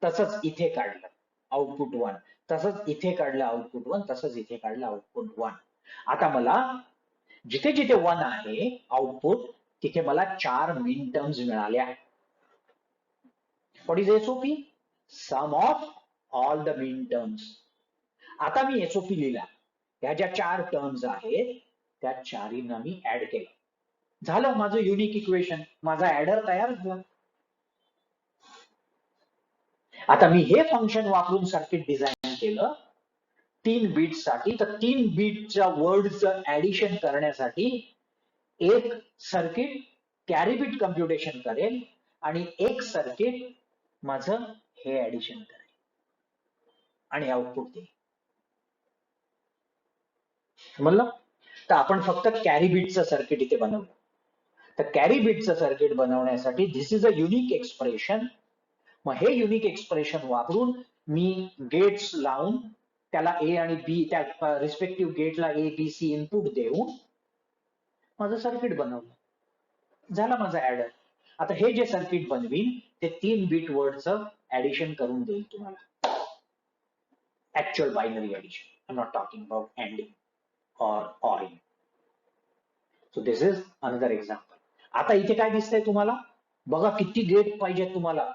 तसंच इथे काढलं आउटपुट 1, तसंच इथे काढलं आउटपुट 1, तसंच इथे काढलं आउटपुट 1. आता मला जिथे जिथे 1 आहे आउटपुट, तिथे मला 4 मिन टर्म्स मिळाल्या. What is SOP? Sum of all the min terms. आता मी SOP लिहिला. ह्या ज्या 4 टर्म्स आहेत त्या चारींना मी ऍड केलं. झालं माझं युनिक इक्वेशन, माझा ऍडर तयार झाला. आता मी हे फंक्शन वापरून सर्किट डिझाईन केलं 3 बीट साठी. तर 3 बीटच्या वर्डचं ऍडिशन करण्यासाठी एक सर्किट कॅरी बिट कम्प्युटेशन करेल आणि एक सर्किट माझं हे ऍडिशन करेल आणि आउटपुट देईल. म्हणलं तर आपण फक्त कॅरी बिटचं सर्किट इथे बनवलं. तर कॅरी बिटचं सर्किट बनवण्यासाठी दिस इज अ युनिक एक्सप्रेशन. मग हे युनिक एक्सप्रेशन वापरून मी गेट्स लावून त्याला ए आणि बी, त्या रिस्पेक्टिव्ह गेटला ए बी सी इनपुट देऊन माझं सर्किट बनवलं. झालं माझं ऍडर. आता हे जे सर्किट बनवीन ते 3 बीट वर्डचं ऍडिशन करून देईल तुम्हाला. Actual binary addition. I am not talking about ending or ORing. So this is another example. आता इथे काय दिसतंय तुम्हाला? बघा किती गेट पाहिजे तुम्हाला.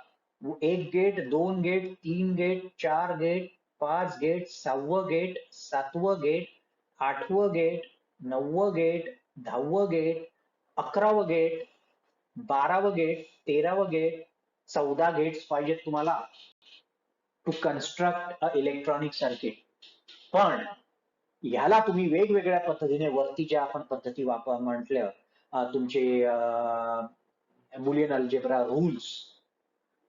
1 gate, 2 gate, 3 gate, 4 gate, 5 gate, 6वं गेट, 7वं गेट, 8वं गेट, 9वं गेट, 10वं गेट, 11वं गेट, 12वं गेट, 13वं गेट, 14 गेट्स पाहिजेत तुम्हाला to construct a electronic circuit. पण ह्याला तुम्ही वेगवेगळ्या पद्धतीने वरती ज्या आपण पद्धती म्हटल्या तुमचे बुलियन अल्जेब्रा रूल्स,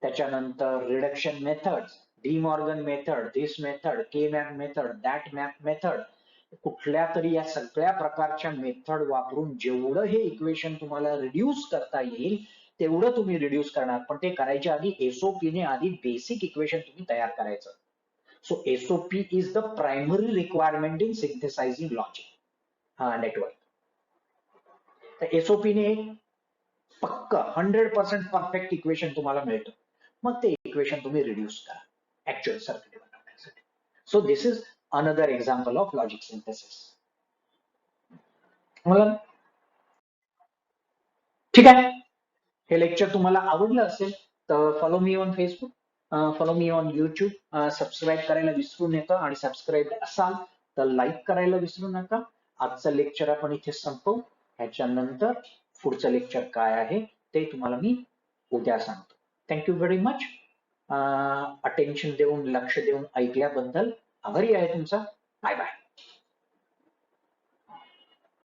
त्याच्यानंतर reduction method, De Morgan method, this method, K map method, that map method, कुठल्या तरी या सगळ्या प्रकारच्या मेथड वापरून जेवढं हे इक्वेशन तुम्हाला रिड्यूस करता येईल तेवढं तुम्ही रिड्यूस करणार. पण ते करायच्या आधी SOP ने आधी बेसिक इक्वेशन तुम्ही तयार करायचं. So SOP is the primary requirement in synthesizing logic network. तर SOP ने पक्क 100% परफेक्ट इक्वेशन तुम्हाला मिळतं. मग ते इक्वेशन तुम्ही रिड्यूस करा ऍक्च्युअल सर्किट बनवण्यासाठी. So this is another example of logic synthesis. मला ठीक आहे. हे लेक्चर तुम्हाला आवडलं असेल तर follow me on Facebook, follow me on YouTube, subscribe करायला विसरू नका आणि सबस्क्राईब असाल तर लाईक करायला विसरू नका. आजचं लेक्चर आपण इथे संपवू. ह्याच्यानंतर पुढचं लेक्चर काय आहे ते तुम्हाला मी उद्या सांगतो. Thank you very much. अटेन्शन देऊन, लक्ष देऊन ऐकल्याबद्दल आभारी आहे तुमचा. Bye bye.